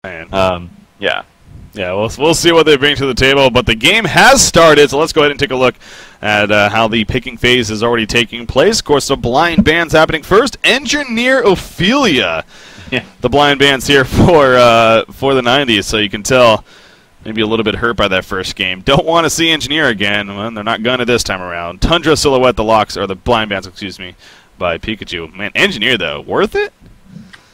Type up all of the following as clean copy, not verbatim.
Yeah. Yeah, we'll see what they bring to the table, but the game has started, so let's go ahead and take a look at how the picking phase is already taking place. Of course, the blind band's happening first. Engineer Ophelia. Yeah. The blind band's here for the 90s, so you can tell maybe a little bit hurt by that first game. Don't want to see Engineer again. Well, they're not gonna this time around. Tundra Silhouette, the locks, or the blind bands, excuse me, by Pikachu. Man, Engineer though, worth it?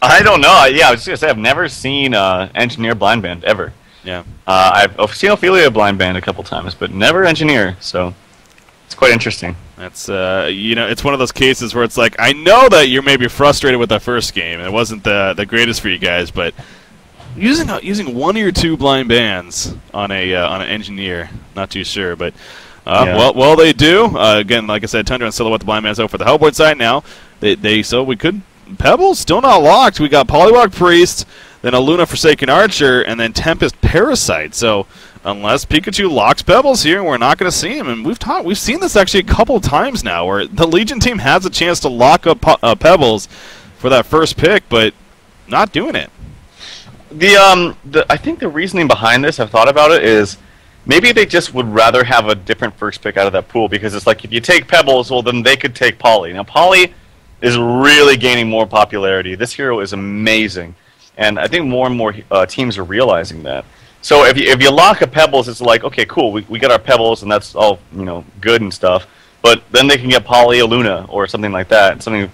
I don't know. Yeah, I was just gonna say I've never seen Engineer blind band ever. Yeah. I've seen Ophelia blind band a couple times, but never Engineer. So it's quite interesting. That's it's one of those cases where it's like, I know that you're maybe frustrated with that first game, and it wasn't the greatest for you guys, but using one or two blind bands on an Engineer, not too sure, but Yeah. well they do. Again, like I said, Tundra and Silhouette the blind bands out for the Hellboy side now. So we could Pebbles still not locked. We got Poliwag Priest, then a Luna Forsaken Archer, and then Tempest Parasite. So unless Pikachu locks Pebbles here, we're not going to see him. And we've seen this actually a couple times now, where the Legion team has a chance to lock up Pebbles for that first pick, but not doing it. I think the reasoning behind this, I've thought about it, is maybe they just would rather have a different first pick out of that pool, because it's like if you take Pebbles, well then they could take Polly. Now Polly is really gaining more popularity. This hero is amazing, and I think more and more teams are realizing that. So if you lock a Pebbles, it's like, okay, cool, we got our Pebbles, and that's all good and stuff. But then they can get Polly a Luna or something like that, something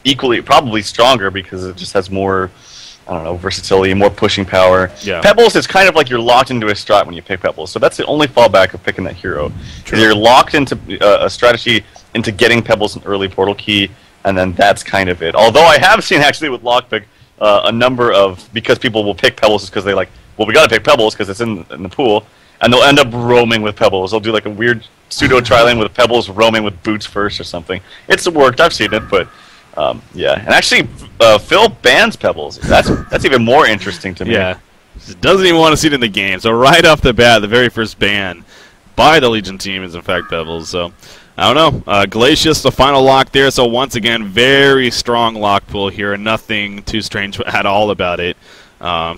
equally probably stronger because it just has more, I don't know, versatility, more pushing power. Yeah. Pebbles is kind of like you're locked into a strat when you pick Pebbles. So that's the only fallback of picking that hero. You're locked into a strategy into getting Pebbles an early portal key, and then that's kind of it. Although I have seen actually with Lockpick a number of, because people will pick Pebbles because they like, well, we got to pick Pebbles because it's in the pool, and they'll end up roaming with Pebbles. They'll do like a weird pseudo tri-lane with Pebbles roaming with Boots first or something. It's worked. I've seen it, but yeah. And actually, Phil bans Pebbles. That's even more interesting to me. Yeah. Doesn't even want to see it in the game. So right off the bat, the very first ban by the Legion team is in fact Pebbles. So I don't know. Glacius, the final lock there. So once again, very strong lock pool here. Nothing too strange at all about it.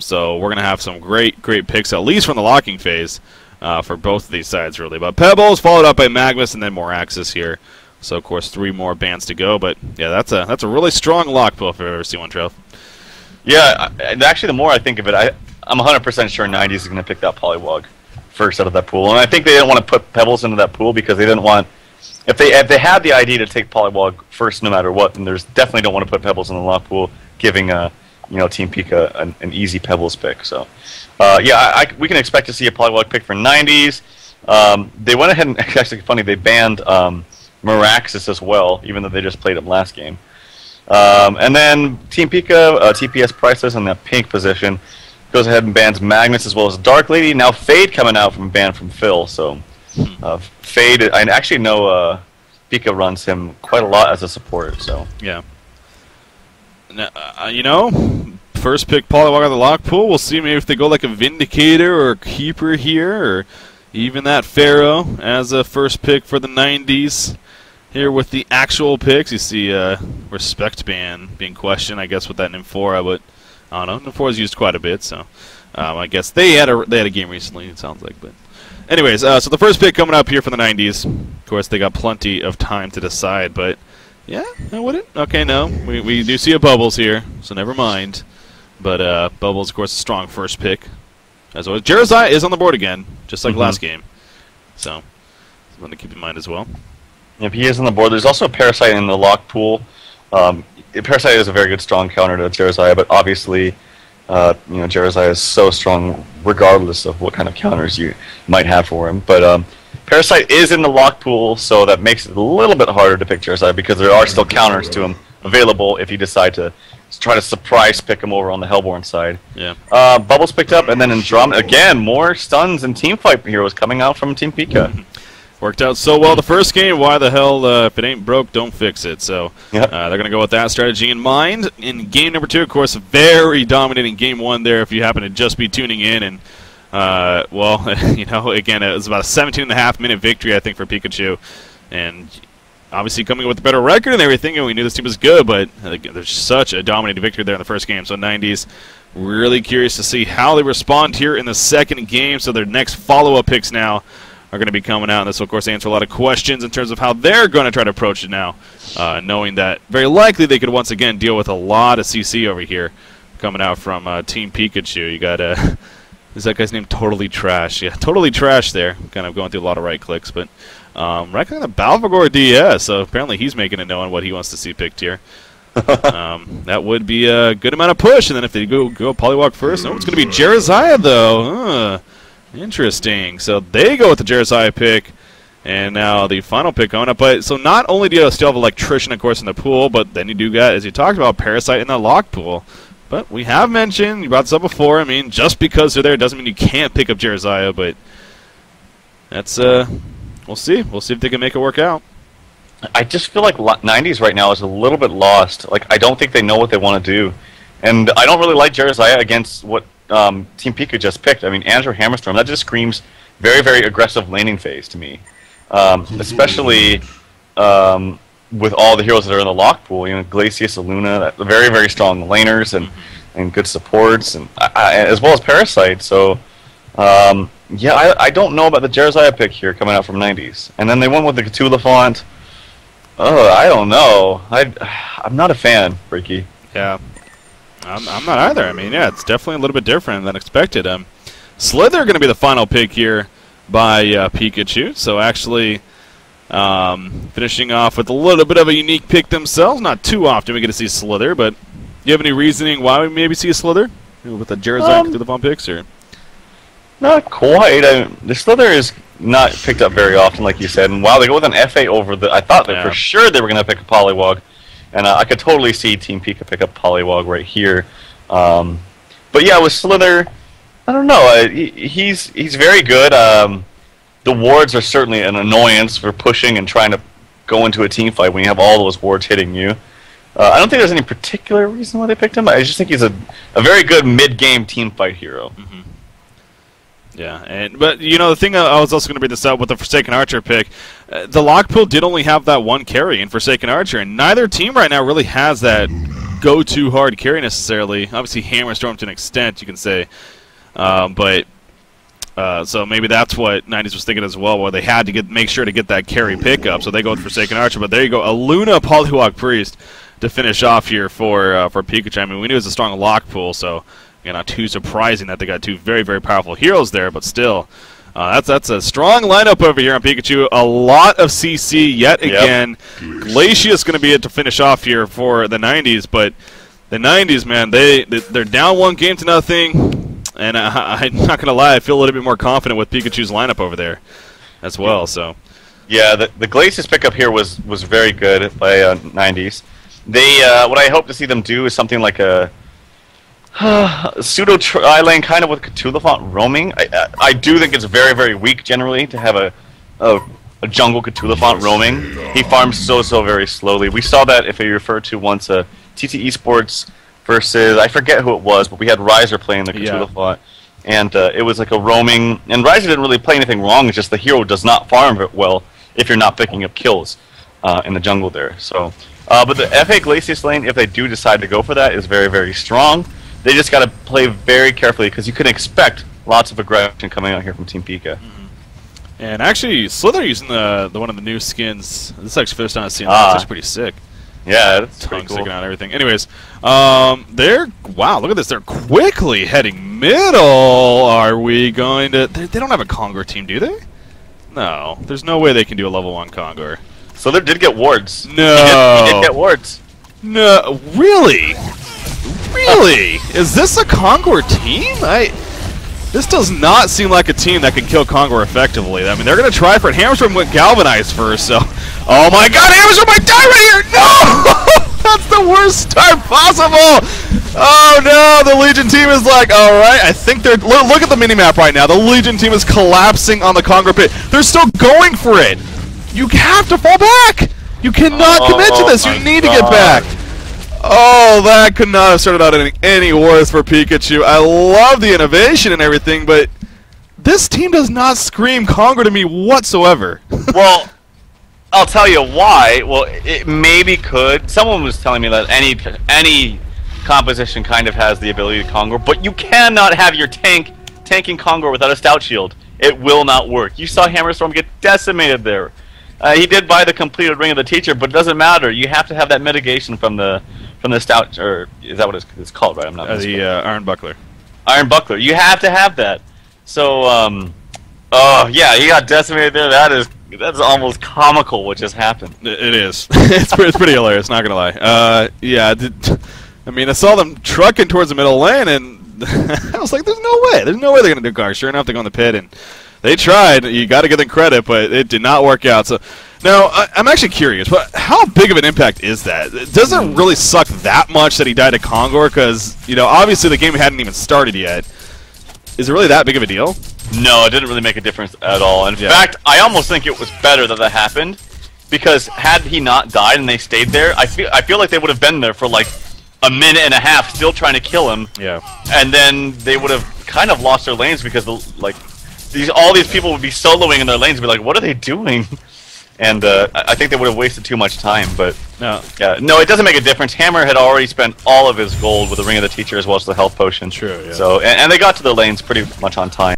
So we're going to have some great picks, at least from the locking phase, for both of these sides, really. But Pebbles, followed up by Magmas, and then Moraxis here. So, of course, 3 more bands to go. But, yeah, that's a really strong lock pool if I've ever seen one, Trev. Yeah, actually, the more I think of it, I'm 100% sure 90s is going to pick that Poliwag first out of that pool. And I think they didn't want to put Pebbles into that pool because they didn't want... If they had the idea to take Poliwag first no matter what, then there's definitely don't want to put Pebbles in the lock pool, giving Team Pika an easy Pebbles pick. So, yeah, we can expect to see a Poliwag pick for 90s. They went ahead and, actually funny, they banned Moraxis as well, even though they just played him last game. And then Team Pika, TPS Priceless in that pink position, goes ahead and bans Magnus as well as Dark Lady. Now Fade coming out from ban from Phil, so Fade, I actually know Pika runs him quite a lot as a support, so. Yeah. Now, first pick Poliwag out of the lock pool. We'll see maybe if they go like a Vindicator or a Keeper here, or even that Pharaoh as a first pick for the 90s. Here with the actual picks, you see Respect Ban being questioned, I guess, with that Nymphora, but I don't know. Nymphora's used quite a bit, so I guess they had a game recently, it sounds like. But anyways, so the first pick coming up here for the 90s. Of course, they got plenty of time to decide, but yeah, I wouldn't. Okay, no, we do see a Bubbles here, so never mind. But Bubbles, of course, a strong first pick. As always, Jerizai is on the board again, just like last game. So something to keep in mind as well. If he is on the board, there's also a Parasite in the lock pool. Parasite is a very good strong counter to Jerizai, but obviously, Jerizai is so strong regardless of what kind of counters you might have for him. But Parasite is in the lock pool, so that makes it a little bit harder to pick Jerizai because there are still counters to him available if you decide to try to surprise pick him over on the Hellborn side. Yeah. Bubbles picked up, and then in Drum, again, more stuns and teamfight heroes coming out from Team Pika. Worked out so well the first game. Why the hell, if it ain't broke, don't fix it. So they're going to go with that strategy in mind. In game number 2, of course, very dominating game 1 there if you happen to just be tuning in. And, again, it was about a 17.5-minute victory, I think, for Pikachu. And obviously coming with a better record and everything, and we knew this team was good, but there's such a dominating victory there in the first game. So 90s Really curious to see how they respond here in the second game. So their next follow-up picks now are going to be coming out. And this will, of course, answer a lot of questions in terms of how they're going to try to approach it now, knowing that very likely they could once again deal with a lot of CC over here coming out from Team Pikachu. You got, is that guy's name Totally Trash? Yeah, Totally Trash there. Kind of going through a lot of right clicks. But right on the Balvagor DS, so apparently he's making it known what he wants to see picked here. That would be a good amount of push, and then if they go Poliwag first, it's going to be Jerizaya, though. Interesting. So they go with the Jerizaya pick, and now the final pick coming up. But so not only do you still have Electrician, of course, in the pool, but then you do get, as you talked about, Parasite in the lock pool. But we have mentioned, you brought this up before, I mean, just because they're there doesn't mean you can't pick up Jerizaya, but that's, we'll see. We'll see if they can make it work out. I just feel like 90s right now is a little bit lost. Like, I don't think they know what they want to do. And I don't really like Jerizaya against what Team Pika just picked. I mean, Andrew Hammerstorm, that just screams very, very aggressive laning phase to me. Especially with all the heroes that are in the lock pool. You know, Glacius, Luna, very, very strong laners and good supports, and as well as Parasite. So, yeah, I don't know about the Jerizaya pick here coming out from 90s. And then they went with the Cthulhu font. Oh, I don't know. I'm not a fan, Freaky. Yeah, I'm not either. I mean, yeah, it's definitely a little bit different than expected. Slither going to be the final pick here by Pikachu. So actually, finishing off with a little bit of a unique pick themselves. Not too often we get to see Slither, but do you have any reasoning why we maybe see a Slither with the Jerizaya through the fun picks, or? Not quite. The Slither is not picked up very often, like you said. And while they go with an FA over I thought that for sure they were going to pick a Poliwag. And I could totally see Team Pika pick up Poliwag right here. But yeah, with Slither, I don't know. He's very good. The wards are certainly an annoyance for pushing and trying to go into a team fight when you have all those wards hitting you. I don't think there's any particular reason why they picked him. I just think he's a very good mid-game team fight hero. Mm-hmm. Yeah, but you know, the thing I was also going to bring this up with the Forsaken Archer pick, the lock pool did only have that one carry in Forsaken Archer, and neither team right now really has that go-to hard carry necessarily. Obviously, Hammerstorm to an extent, you can say, but so maybe that's what 90s was thinking as well, where they had to make sure to get that carry pickup, so they go with Forsaken Archer. But there you go, a Luna Poliwag Priest to finish off here for Pikachu. I mean, we knew it was a strong lock pool, so. Yeah, not too surprising that they got two very, very powerful heroes there, but still, that's a strong lineup over here on Pikachu. A lot of CC yet again. Glacius going to be it to finish off here for the 90s, but the 90s, man, they're down 1-0, and I'm not going to lie, I feel a little bit more confident with Pikachu's lineup over there as well. So, yeah, the Glacius pickup here was very good by 90s. They what I hope to see them do is something like a pseudo tri-lane kind of with Cthulhu font roaming. I do think it's very, very weak generally to have a jungle Cthulhu font roaming. He farms so very slowly. We saw that, if you refer to once, TT Esports versus, I forget who it was, but we had Riser playing the Cthulhu font. And it was like a roaming, and Riser didn't really play anything wrong, it's just the hero does not farm it well if you're not picking up kills in the jungle there. So, but the FA Glacius lane, if they do decide to go for that, is very, very strong. They just got to play very carefully because you can expect lots of aggression coming out here from Team Pika. Mm-hmm. And actually, Slither using the one of the new skins. This is actually first time I've seen that. It's actually pretty sick. Yeah, that's pretty cool. Sticking out and everything. Anyways, wow, look at this. They're quickly heading middle. Are we going to? They don't have a Kongor team, do they? No, there's no way they can do a level 1 Kongor. Slither did get wards. No, he did get wards. No, really? Really? Is this a Kongor team? This does not seem like a team that can kill Kongor effectively. I mean, they're going to try for it. Hammerstorm went Galvanized first, so... Oh my god, Hammerstorm might die right here! No! That's the worst start possible! Oh no, the Legion team is like, alright, I think they're... Look at the minimap right now. The Legion team is collapsing on the Kongor pit. They're still going for it! You have to fall back! You cannot commit to this! You need to get back! Oh, that could not have started out any worse for Pikachu. I love the innovation and everything, but this team does not scream Kongor to me whatsoever. Well, I'll tell you why. Well, it maybe could. Someone was telling me that any composition kind of has the ability to Kongor, but you cannot have your tanking Kongor without a Stout Shield. It will not work. You saw Hammerstorm get decimated there. He did buy the completed Ring of the Teacher, but it doesn't matter. You have to have that mitigation from the Stout, or is that what it's called, right? I'm not the Iron Buckler. Iron Buckler. You have to have that. So, oh yeah, he got decimated there. That's almost comical what just happened. It is. It's pretty hilarious. Not gonna lie. Yeah. I mean, I saw them trucking towards the middle lane, and I was like, "There's no way. There's no way they're gonna do Kongor." Sure enough, they go in the pit, and they tried. You got to give them credit, but it did not work out. So now I'm actually curious, but how big of an impact is that? It doesn't really suck that much that he died to Kongor, because obviously the game hadn't even started yet. Is it really that big of a deal? No, it didn't really make a difference at all. In fact, I almost think it was better that happened, because had he not died and they stayed there, I feel like they would have been there for like a minute and a half, still trying to kill him. Yeah. And then they would have kind of lost their lanes, because all these people would be soloing in their lanes, and be like, what are they doing? And I think they would have wasted too much time. But no, yeah, no, it doesn't make a difference. Hammer had already spent all of his gold with the Ring of the Teacher as well as the health potion. True. Yeah. So and they got to their lanes pretty much on time.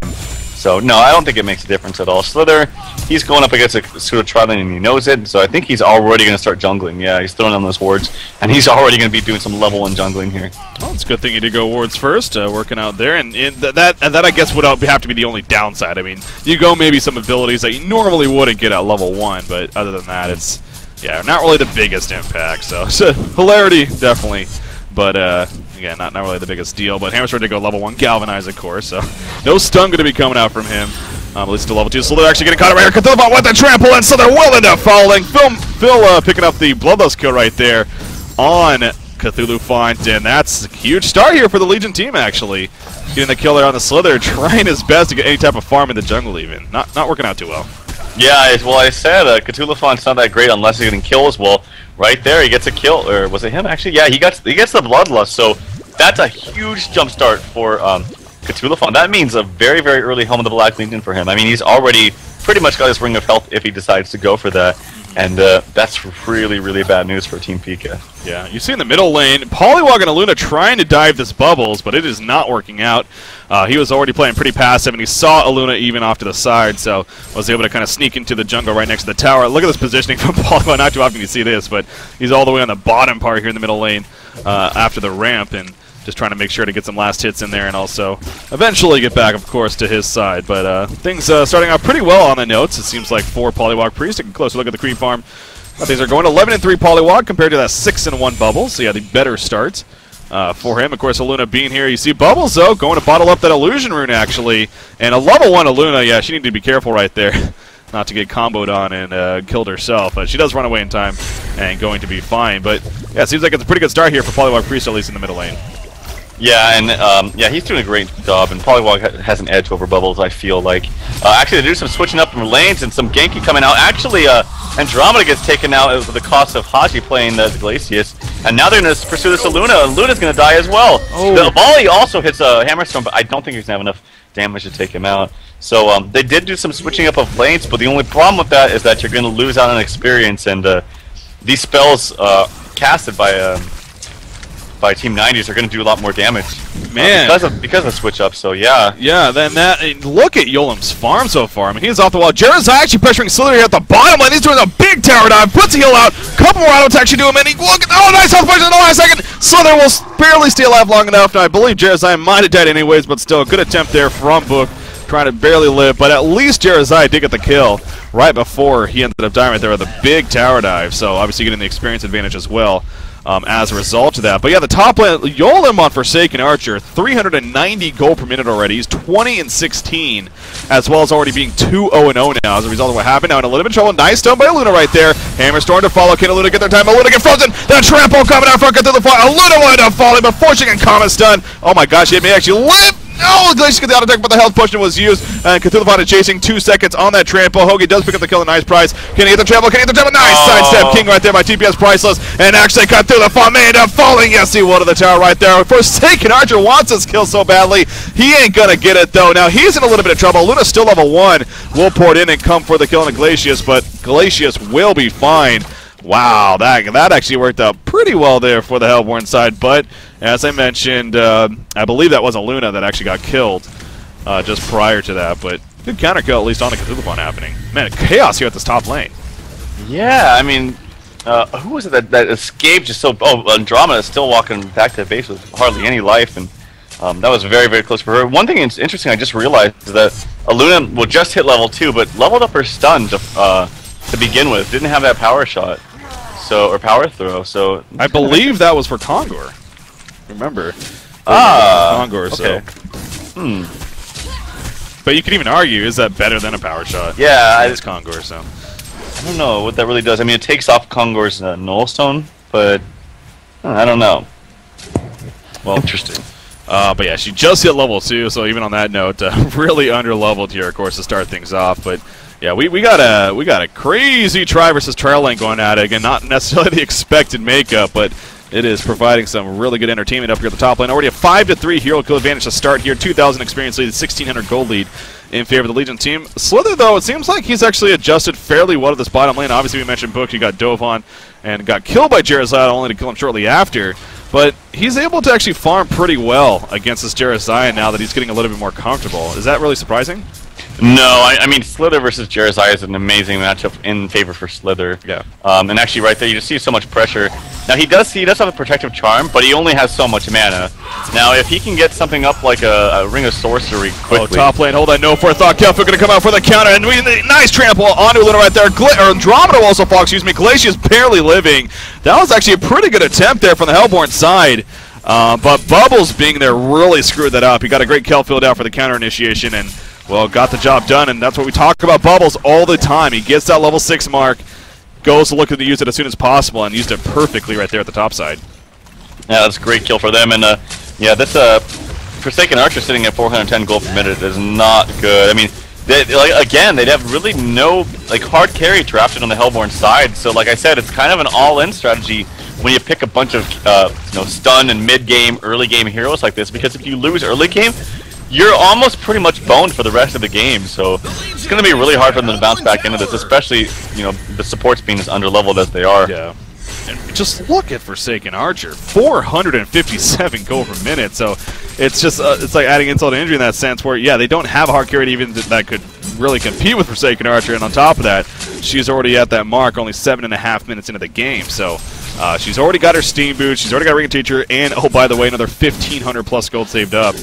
So no, I don't think it makes a difference at all. Slither, he's going up against a pseudo tri-lane and he knows it. So I think he's already going to start jungling. Yeah, he's throwing on those wards, and he's already going to be doing some level 1 jungling here. Well, it's a good thing you did go wards first, working out there, and that I guess would have to be the only downside. I mean, you go maybe some abilities that you normally wouldn't get at level 1, but other than that, it's not really the biggest impact. So hilarity definitely, but again, not really the biggest deal. But Hammer's ready to go level 1 Galvanize, of course, so no stun going to be coming out from him. At least to level 2, so they're actually getting caught right here. Cthulhu with the trample, and so they're well into following. Phil picking up the Bloodlust kill right there on Cthulhu Font, and that's a huge start here for the Legion team, actually. Getting the kill there on the Slither, trying his best to get any type of farm in the jungle even. Not working out too well. Yeah, well, I said Cthulhu Font's not that great unless he's getting kills. Well, right there, he gets a kill, or was it him actually? Yeah, he gets the Bloodlust, so that's a huge jump start for Cthulhu Font. That means a very, very early Helm of the Black Legion for him. I mean, he's already pretty much got his Ring of Health if he decides to go for that. And that's really, really bad news for Team Pika. Yeah, you see in the middle lane, Poliwag and Aluna trying to dive this Bubbles, but it is not working out. He was already playing pretty passive, and he saw Aluna even off to the side, so was able to kind of sneak into the jungle right next to the tower. Look at this positioning from Poliwag. Not too often you see this, but he's all the way on the bottom part here in the middle lane after the ramp, and just trying to make sure to get some last hits in there and also eventually get back, of course, to his side. But things starting out pretty well on the notes. It seems like for Poliwag Priest. Take a closer look at the creep farm. Things are going 11-3 Poliwag compared to that 6-1 Bubbles. So yeah, the better start for him. Of course, Aluna being here. You see Bubbles, though, going to bottle up that Illusion Rune, actually. And a level 1 Aluna, yeah, she needed to be careful right there. Not to get comboed on and killed herself. But she does run away in time and going to be fine. But yeah, it seems like it's a pretty good start here for Poliwag Priest, at least in the middle lane. Yeah, and yeah, he's doing a great job, and Poliwag has an edge over Bubbles, I feel like. Actually, they do some switching up from lanes and some ganking coming out. Actually, Andromeda gets taken out at the cost of Haji playing the Glacius, and now they're going to pursue this Aluna, and Luna's going to die as well. Oh. The volley also hits a Hammerstone, but I don't think he's going to have enough damage to take him out. So they did do some switching up of lanes, but the only problem with that is that you're going to lose out on experience, and these spells casted by Team 90s are going to do a lot more damage. Man. Because of switch up, so yeah. Yeah, then look at Yolim's farm so far. I mean, he's off the wall. Jerazai actually pressuring Slither here at the bottom lane. He's doing a big tower dive, puts a heal out. Couple more auto attacks to do him, and nice health push in the last second. Slither will barely stay alive long enough. Now, I believe Jerazai might have died anyways, but still, a good attempt there from Book, trying to barely live. But at least Jerazai did get the kill right before he ended up dying right there with a big tower dive. So, obviously, getting the experience advantage as well. As a result of that. But yeah, the top lane, Yolim on Forsaken Archer, 390 gold per minute already. He's 20-16, as well as already being 2-0-0 now as a result of what happened. Now in a little bit of trouble. Nice stun by Aluna right there. Hammerstorm to follow. Can Aluna get their time? Aluna get frozen. That trample coming out front through the fall. Aluna wanted to fall before she can comment stun. Oh my gosh, he may actually live. No, Glacius got the auto attack, but the health potion was used. And Cthulhu Font is chasing 2 seconds on that trample. Hoagie does pick up the kill, a nice prize. Can he get the trample? Can he get the trample? Nice sidestep king right there by TPS Priceless. And actually Cthulhu Font may end up falling. Yes, he will to the tower right there. Forsaken Archer wants this kill so badly. He ain't going to get it, though. Now he's in a little bit of trouble. Luna's still level 1. Will pour it in and come for the kill on the Glacius, but Glacius will be fine. Wow, that actually worked out pretty well there for the Hellborn side, but as I mentioned, I believe that wasn't Luna that actually got killed just prior to that, but good counter kill at least on the Cthulhuphon happening. Man, chaos here at this top lane. Yeah, I mean, who was it that escaped just so... Oh, Andromeda is still walking back to the base with hardly any life, and that was very, very close for her. One thing that's interesting I just realized is that Luna will just hit level 2, but leveled up her stun to begin with. Didn't have that power shot, or power throw, so... I believe that was for Kongor. Remember. Kongor, okay. so... But you can even argue, is that better than a power shot? Yeah, it's Kongor, so... I don't know what that really does. I mean, it takes off Kongor's Nullstone, but I don't know. Well, interesting. But yeah, she just hit level 2, so even on that note, really under-leveled here, of course, to start things off. But yeah, we got a crazy Tri versus Trail lane going at it. Again, not necessarily the expected makeup, but it is providing some really good entertainment up here at the top lane. Already a 5-3 hero kill advantage to start here. 2,000 experience lead, 1,600 gold lead in favor of the Legion team. Slither, though, it seems like he's actually adjusted fairly well to this bottom lane. Obviously, we mentioned Book. He got dove on and got killed by Jerazaya, only to kill him shortly after. But he's able to actually farm pretty well against this Jerazaya now that he's getting a little bit more comfortable. Is that really surprising? No, I mean, Slither versus Jerazaya is an amazing matchup in favor for Slither. Yeah. And actually, right there, you just see so much pressure. Now, he does have a protective charm, but he only has so much mana. Now, if he can get something up like a Ring of Sorcery quickly... Oh, top lane, hold on, no forethought. Kelph going to come out for the counter, and nice trample onto Luna right there. Andromeda will also fall, excuse me. Glacia's barely living. That was actually a pretty good attempt there from the Hellborn side. But Bubbles being there really screwed that up. He got a great Kelph field out for the counter initiation, and... well, got the job done, and that's what we talk about Bubbles all the time. He gets that level 6 mark, goes to looking to use it as soon as possible, and used it perfectly right there at the top side. Yeah, that's a great kill for them, and yeah, this Forsaken Archer sitting at 410 gold per minute is not good. I mean, again, they'd have really no hard carry drafted on the Hellborn side, so like I said, it's kind of an all-in strategy when you pick a bunch of stun and mid-game, early-game heroes like this, because if you lose early game, you're almost pretty much boned for the rest of the game, so it's going to be really hard for them to bounce back into this, especially, the supports being as underleveled as they are. Yeah. And just look at Forsaken Archer, 457 gold per minute, so it's just, it's like adding insult to injury in that sense where, yeah, they don't have a hard carry even that could really compete with Forsaken Archer, and on top of that, she's already at that mark, only 7.5 minutes into the game, so she's already got her Steam Boot, she's already got Ring of Teacher, and, oh, by the way, another 1,500 plus gold saved up,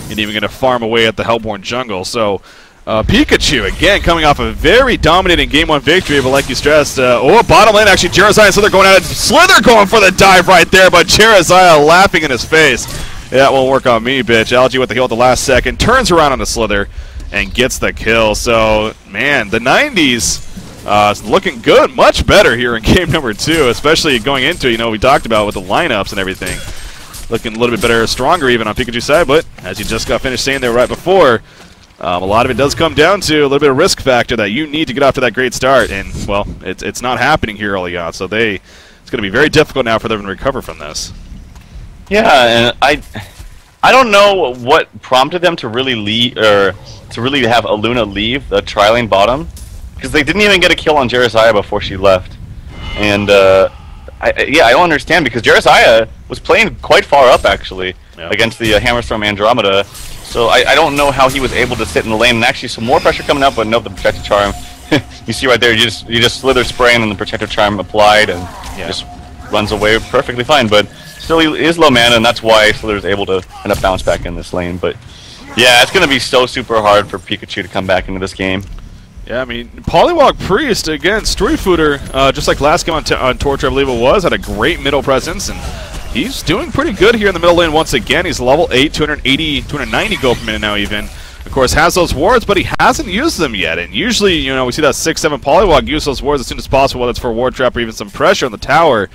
and even going to farm away at the Hellborn jungle. So Pikachu, again, coming off a very dominating Game 1 victory, but like you stressed, bottom lane, actually, Jerazaya and Slither going at it. Slither going for the dive right there, but Jerazaya laughing in his face. Yeah, that won't work on me, bitch. Algae with the heal at the last second, turns around on the Slither, and gets the kill. So, man, the 90s... looking good, much better here in game number 2, especially going into, we talked about with the lineups and everything. Looking a little bit better, stronger even on Pikachu's side, but as you just got finished saying there right before, a lot of it does come down to a little bit of risk factor that you need to get off to that great start, and, well, it's not happening here early on, so it's going to be very difficult now for them to recover from this. Yeah, and I don't know what prompted them to really leave, or to really have Aluna leave the tri-lane bottom, because they didn't even get a kill on Jerazaya before she left. And, I don't understand, because Jerazaya was playing quite far up, actually, against the Hammerstrom Andromeda. So I don't know how he was able to sit in the lane, and actually some more pressure coming up, but no, the Protective Charm. You see right there, you just Slither spraying, and the Protective Charm applied, and just runs away perfectly fine. But still, he is low mana, and that's why Slither's able to kind of bounce back in this lane. But, yeah, it's going to be so super hard for Pikachu to come back into this game. Yeah, I mean, Poliwag Priest against Storyfooter, just like last game on Torch, I believe it was, had a great middle presence, and he's doing pretty good here in the middle lane once again. He's level 8, 290 gold per minute now even. Of course, has those wards, but he hasn't used them yet, and usually, we see that 6-7 Poliwag use those wards as soon as possible, whether it's for a ward trap or even some pressure on the tower,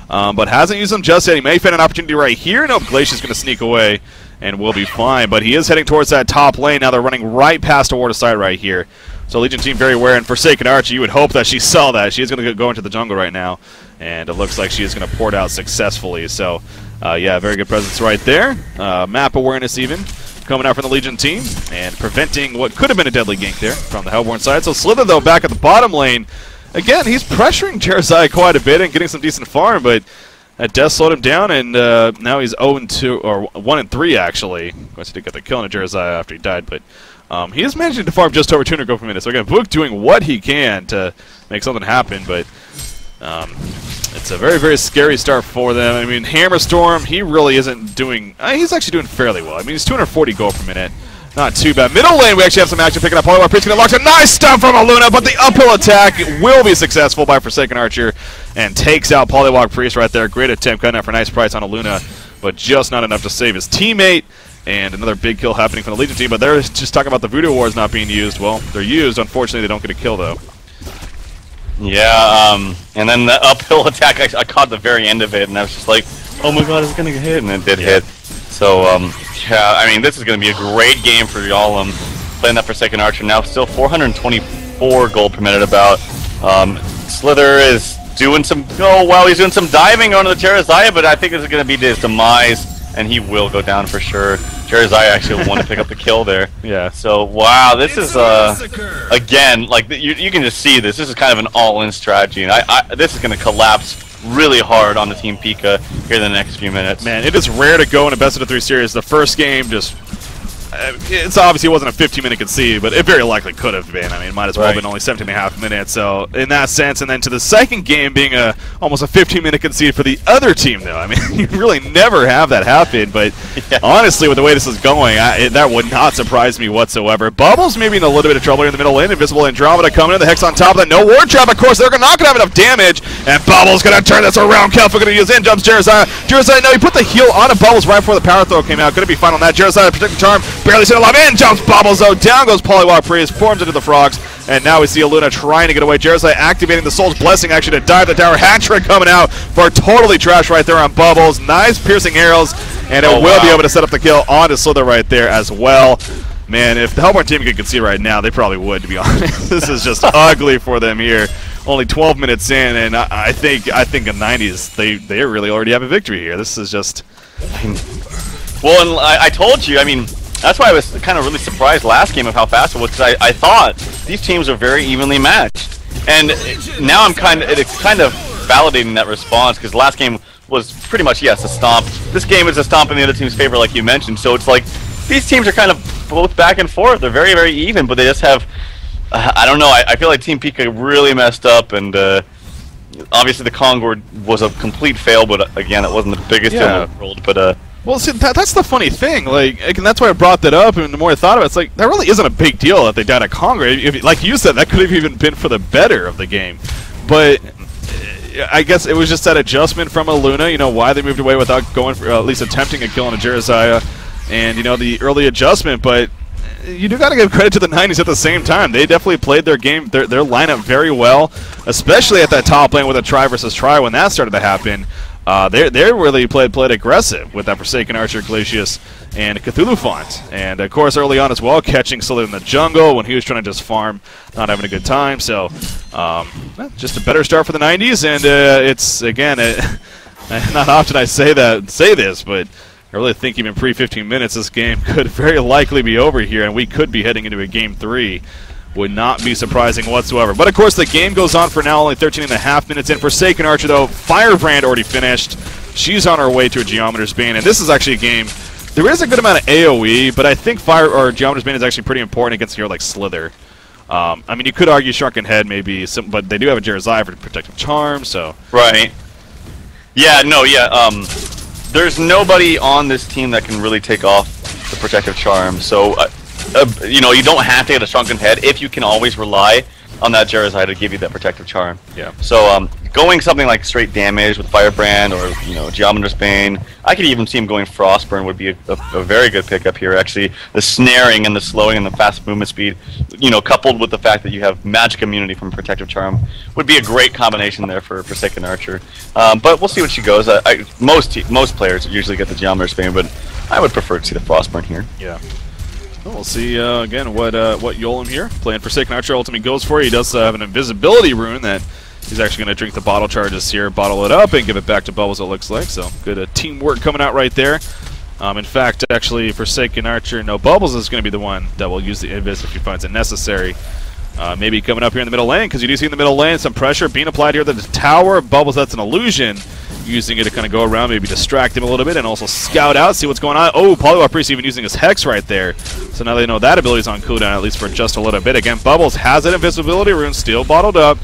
but hasn't used them just yet. He may find an opportunity right here. Nope, Glacia's going to sneak away, and we'll be fine, but he is heading towards that top lane. Now they're running right past a ward aside right here. So Legion team very aware, and Forsaken Archer, you would hope that she saw that. She is going to go into the jungle right now, and it looks like she is going to port out successfully. So, yeah, very good presence right there. Map awareness even coming out from the Legion team, and preventing what could have been a deadly gank there from the Hellborn side. So Slither, though, back at the bottom lane, again, he's pressuring Jeremiah quite a bit and getting some decent farm, but that does slow him down, and now he's 0-2, or 1-3 actually. Of course, he did get the kill on Jeremiah after he died, but he is managing to farm just over 200 gold per minute. So again, Book doing what he can to make something happen, but it's a very, very scary start for them. I mean, Hammerstorm, he really isn't doing... he's actually doing fairly well. I mean, he's 240 gold per minute. Not too bad. Middle lane, we actually have some action picking up. Polywog Priest going to launch a nice stun from Aluna, but the uphill attack will be successful by Forsaken Archer and takes out Polywog Priest right there. Great attempt, cutting out for a nice price on Aluna, but just not enough to save his teammate. And another big kill happening from the Legion team, but they're just talking about the Voodoo Wars not being used. Well, they're used. Unfortunately, they don't get a kill, though. Yeah, and then the uphill attack, I caught the very end of it, and I was just like, oh my god, it's going to get hit, and it did hit. So, yeah, I mean, this is going to be a great game for y'all. Playing that Forsaken Archer now, still 424 gold per minute about. Slither is doing some, he's doing some diving onto the Jeremiah, but I think this is going to be his demise, and he will go down for sure. Jeremiah actually want to pick up the kill there. Yeah. So, wow, this is, again, like, you can just see this. This is kind of an all-in strategy, and this is going to collapse really hard on the Team Pika here in the next few minutes. Man, it is rare to go in a best-of-3 series. The first game just... it's obviously it wasn't a 15-minute concede, but it very likely could have been. I mean, it might as well have been only 17.5 minutes. So, in that sense, and then to the second game being almost a 15-minute concede for the other team, though. I mean, you really never have that happen. But honestly, with the way this is going, that would not surprise me whatsoever. Bubbles maybe in a little bit of trouble here in the middle lane. Invisible Andromeda coming in. The Hex on top of that. No Ward Trap, of course. They're not going to have enough damage. And Bubbles going to turn this around. Kelfa going to use in. Jumps Jeremiah. Jeremiah, no, he put the heal on Bubbles right before the power throw came out. Going to be fine on that. Jeremiah protect the charm. Barely set alive. In jumps Bubbles, though. Down goes Polywog Priest. Forms into the frogs. And now we see Aluna trying to get away. Jeremiah activating the Soul's Blessing actually to dive the tower. Hat trick coming out for totally trash right there on Bubbles. Nice piercing arrows. And it will be able to set up the kill onto Slither right there as well. Man, if the Hellborn team could concede right now, they probably would, to be honest. This is just ugly for them here. Only 12 minutes in, and I think in 90s, they really already have a victory here. This is just... Well, and I told you, I mean, that's why I was kind of really surprised last game of how fast it was, because I thought these teams are very evenly matched. And now it's kind of validating that response, because last game was pretty much, yes, a stomp. This game is a stomp in the other team's favor, like you mentioned, so it's like, these teams are kind of both back and forth. They're very, very even, but they just have, I don't know, I feel like Team Pika really messed up, and obviously the Concord was a complete fail, but again, it wasn't the biggest deal in the world, but well, see, that's the funny thing, like, and that's why I brought that up, and the more I thought of it, it's like, that really isn't a big deal that they died at Congress. Like you said, that could have even been for the better of the game. But I guess it was just that adjustment from Aluna, you know, why they moved away without going for, at least attempting a kill on a Jeremiah, and, you know, the early adjustment, but you do got to give credit to the 90s at the same time. They definitely played their game, their lineup very well, especially at that top lane with a try versus try when that started to happen. They really played aggressive with that Forsaken Archer, Glacius, and Cthulhu Font. And, of course, early on as well, catching Slither in the jungle when he was trying to just farm, not having a good time. So, just a better start for the 90s, and it's, again, not often I say this, but I really think even pre-15 minutes, this game could very likely be over here, and we could be heading into a Game 3. Would not be surprising whatsoever. But, of course, the game goes on for now, only 13.5 minutes in. Forsaken Archer, though, Firebrand already finished. She's on her way to a Geometer's Bane, and this is actually a game... There is a good amount of AoE, but I think Geometer's Bane is actually pretty important against a hero like Slither. I mean, you could argue Shrunken Head maybe, but they do have a Jeremiah for Protective Charm, so... Right. Yeah, no, yeah, there's nobody on this team that can really take off the Protective Charm, so... you know, you don't have to get a Shrunken Head if you can always rely on that Jeremiah to give you that Protective Charm. Yeah. So, going something like straight damage with Firebrand or, you know, Geometer's Bane, I could even see him going Frostburn would be a very good pickup here, actually. The snaring and the slowing and the fast movement speed, you know, coupled with the fact that you have magic immunity from Protective Charm, would be a great combination there for Forsaken Archer. But we'll see what she goes. Most players usually get the Geometer's Bane, but I would prefer to see the Frostburn here. Yeah. Well, we'll see again what Yolim here playing Forsaken Archer ultimately goes for. He does have an invisibility rune that he's actually going to drink the bottle charges here, bottle it up, and give it back to Bubbles. It looks like so good teamwork coming out right there. In fact, actually, Forsaken Archer, no, Bubbles is going to be the one that will use the invis if he finds it necessary. Maybe coming up here in the middle lane, because you do see in the middle lane some pressure being applied here to the tower. Bubbles, that's an illusion. Using it to kind of go around, maybe distract him a little bit, and also scout out, see what's going on. Oh, Poliwag Priest even using his Hex right there. So now they know that ability's on cooldown, at least for just a little bit. Again, Bubbles has that invisibility rune still bottled up.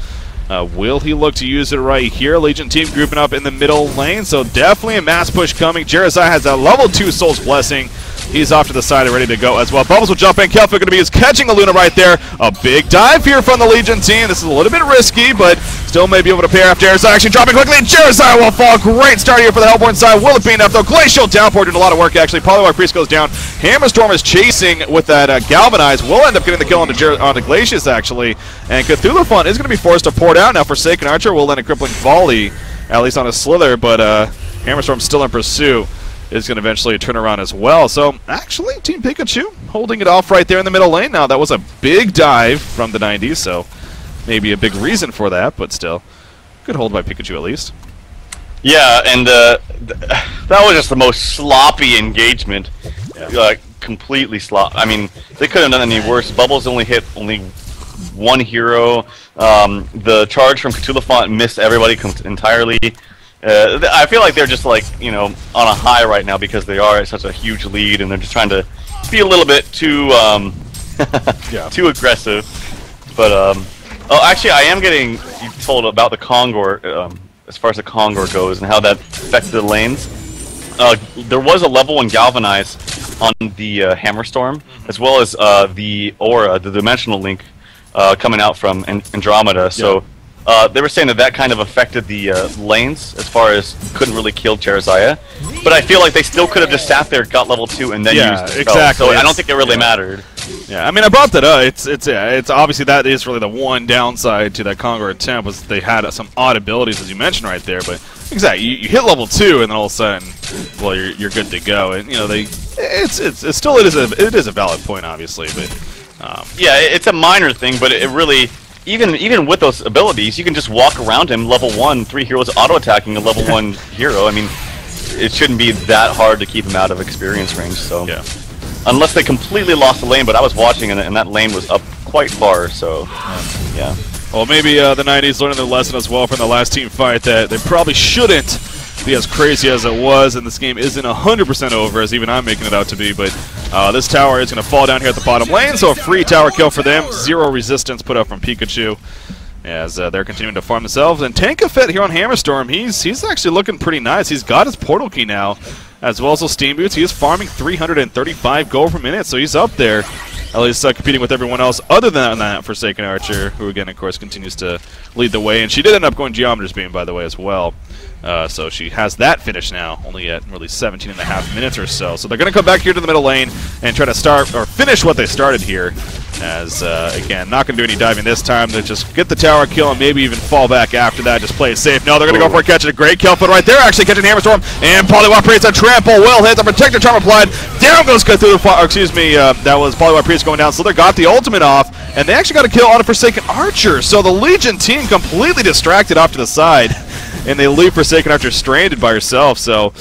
Will he look to use it right here? Legion team grouping up in the middle lane, so definitely a mass push coming. Jeremiah has a level 2 Soul's Blessing. He's off to the side and ready to go as well. Bubbles will jump in. Kelphic going to be catching a Luna right there. A big dive here from the Legion team. This is a little bit risky, but still may be able to pair after Jeremiah actually dropping quickly. Jeremiah will fall. Great start here for the Hellborn side. Will it be enough though? Glacial Downpour doing a lot of work actually. Poliwag Priest goes down. Hammerstorm is chasing with that Galvanize. Will end up getting the kill onto Glacius actually. And Cthulhu Font is going to be forced to pour down. Now Forsaken Archer will land a crippling volley, at least on a Slither, but Hammerstorm still in pursuit. Is going to eventually turn around as well. So, actually, Team Pikachu holding it off right there in the middle lane. Now, that was a big dive from the 90s, so maybe a big reason for that, but still, good hold by Pikachu at least. Yeah, and that was just the most sloppy engagement. Yeah. Completely sloppy. I mean, they couldn't have done any worse. Bubbles only hit one hero. The charge from Cthulhu Font missed everybody entirely. I feel like they're just like, on a high right now because they are at such a huge lead and they're just trying to be a little bit too too aggressive. But oh, actually, I am getting told about the Kongor as far as the Kongor goes and how that affected the lanes. There was a level 1 Galvanize on the Hammerstorm, as well as the Aura, the Dimensional Link coming out from Andromeda. So. They were saying that kind of affected the lanes as far as couldn't really kill Jeremiah, but I feel like they still could have just sat there, got level 2, and then used the spell. Exactly. So I don't think it really mattered. Yeah, I mean, I brought that up. It's obviously that is really the one downside to that Kongor attempt was they had some odd abilities as you mentioned right there. But exactly, you hit level 2, and then all of a sudden, well, you're good to go. And it is a valid point, obviously, but yeah, it's a minor thing, but it really. Even with those abilities, you can just walk around him, level 1, 3 heroes auto-attacking a level 1 hero. I mean, it shouldn't be that hard to keep him out of experience range, so... Yeah. Unless they completely lost the lane, but I was watching and that lane was up quite far, so... Yeah. Well, maybe the 90s learned their lesson as well from the last team fight that they probably shouldn't be as crazy as it was, and this game isn't 100% over, as even I'm making it out to be, but this tower is going to fall down here at the bottom lane, so a free tower kill for them. 0 resistance put up from Pikachu as they're continuing to farm themselves. And Tankafet here on Hammerstorm, he's actually looking pretty nice. He's got his portal key now, as well as those Steam Boots. He is farming 335 gold per minute, so he's up there. At least competing with everyone else other than that Forsaken Archer, who again, of course, continues to lead the way. And she did end up going Geometer's Beam, by the way, as well. So she has that finish now, only at really 17.5 minutes or so. So they're going to come back here to the middle lane and try to start or finish what they started here. As, again, not going to do any diving this time. They just get the tower kill and maybe even fall back after that. Just play it safe. No, they're going to go for a catch. A great kill foot right there, actually catching Hammerstorm. And Poliwag Priest a trample. Will hit the Protector Charm applied. Down goes Cthulhu. Excuse me, that was Poliwag Priest going down. Slither got the ultimate off. And they actually got a kill on a Forsaken Archer. So the Legion team completely distracted off to the side. And they leave Forsaken Archer stranded by herself. So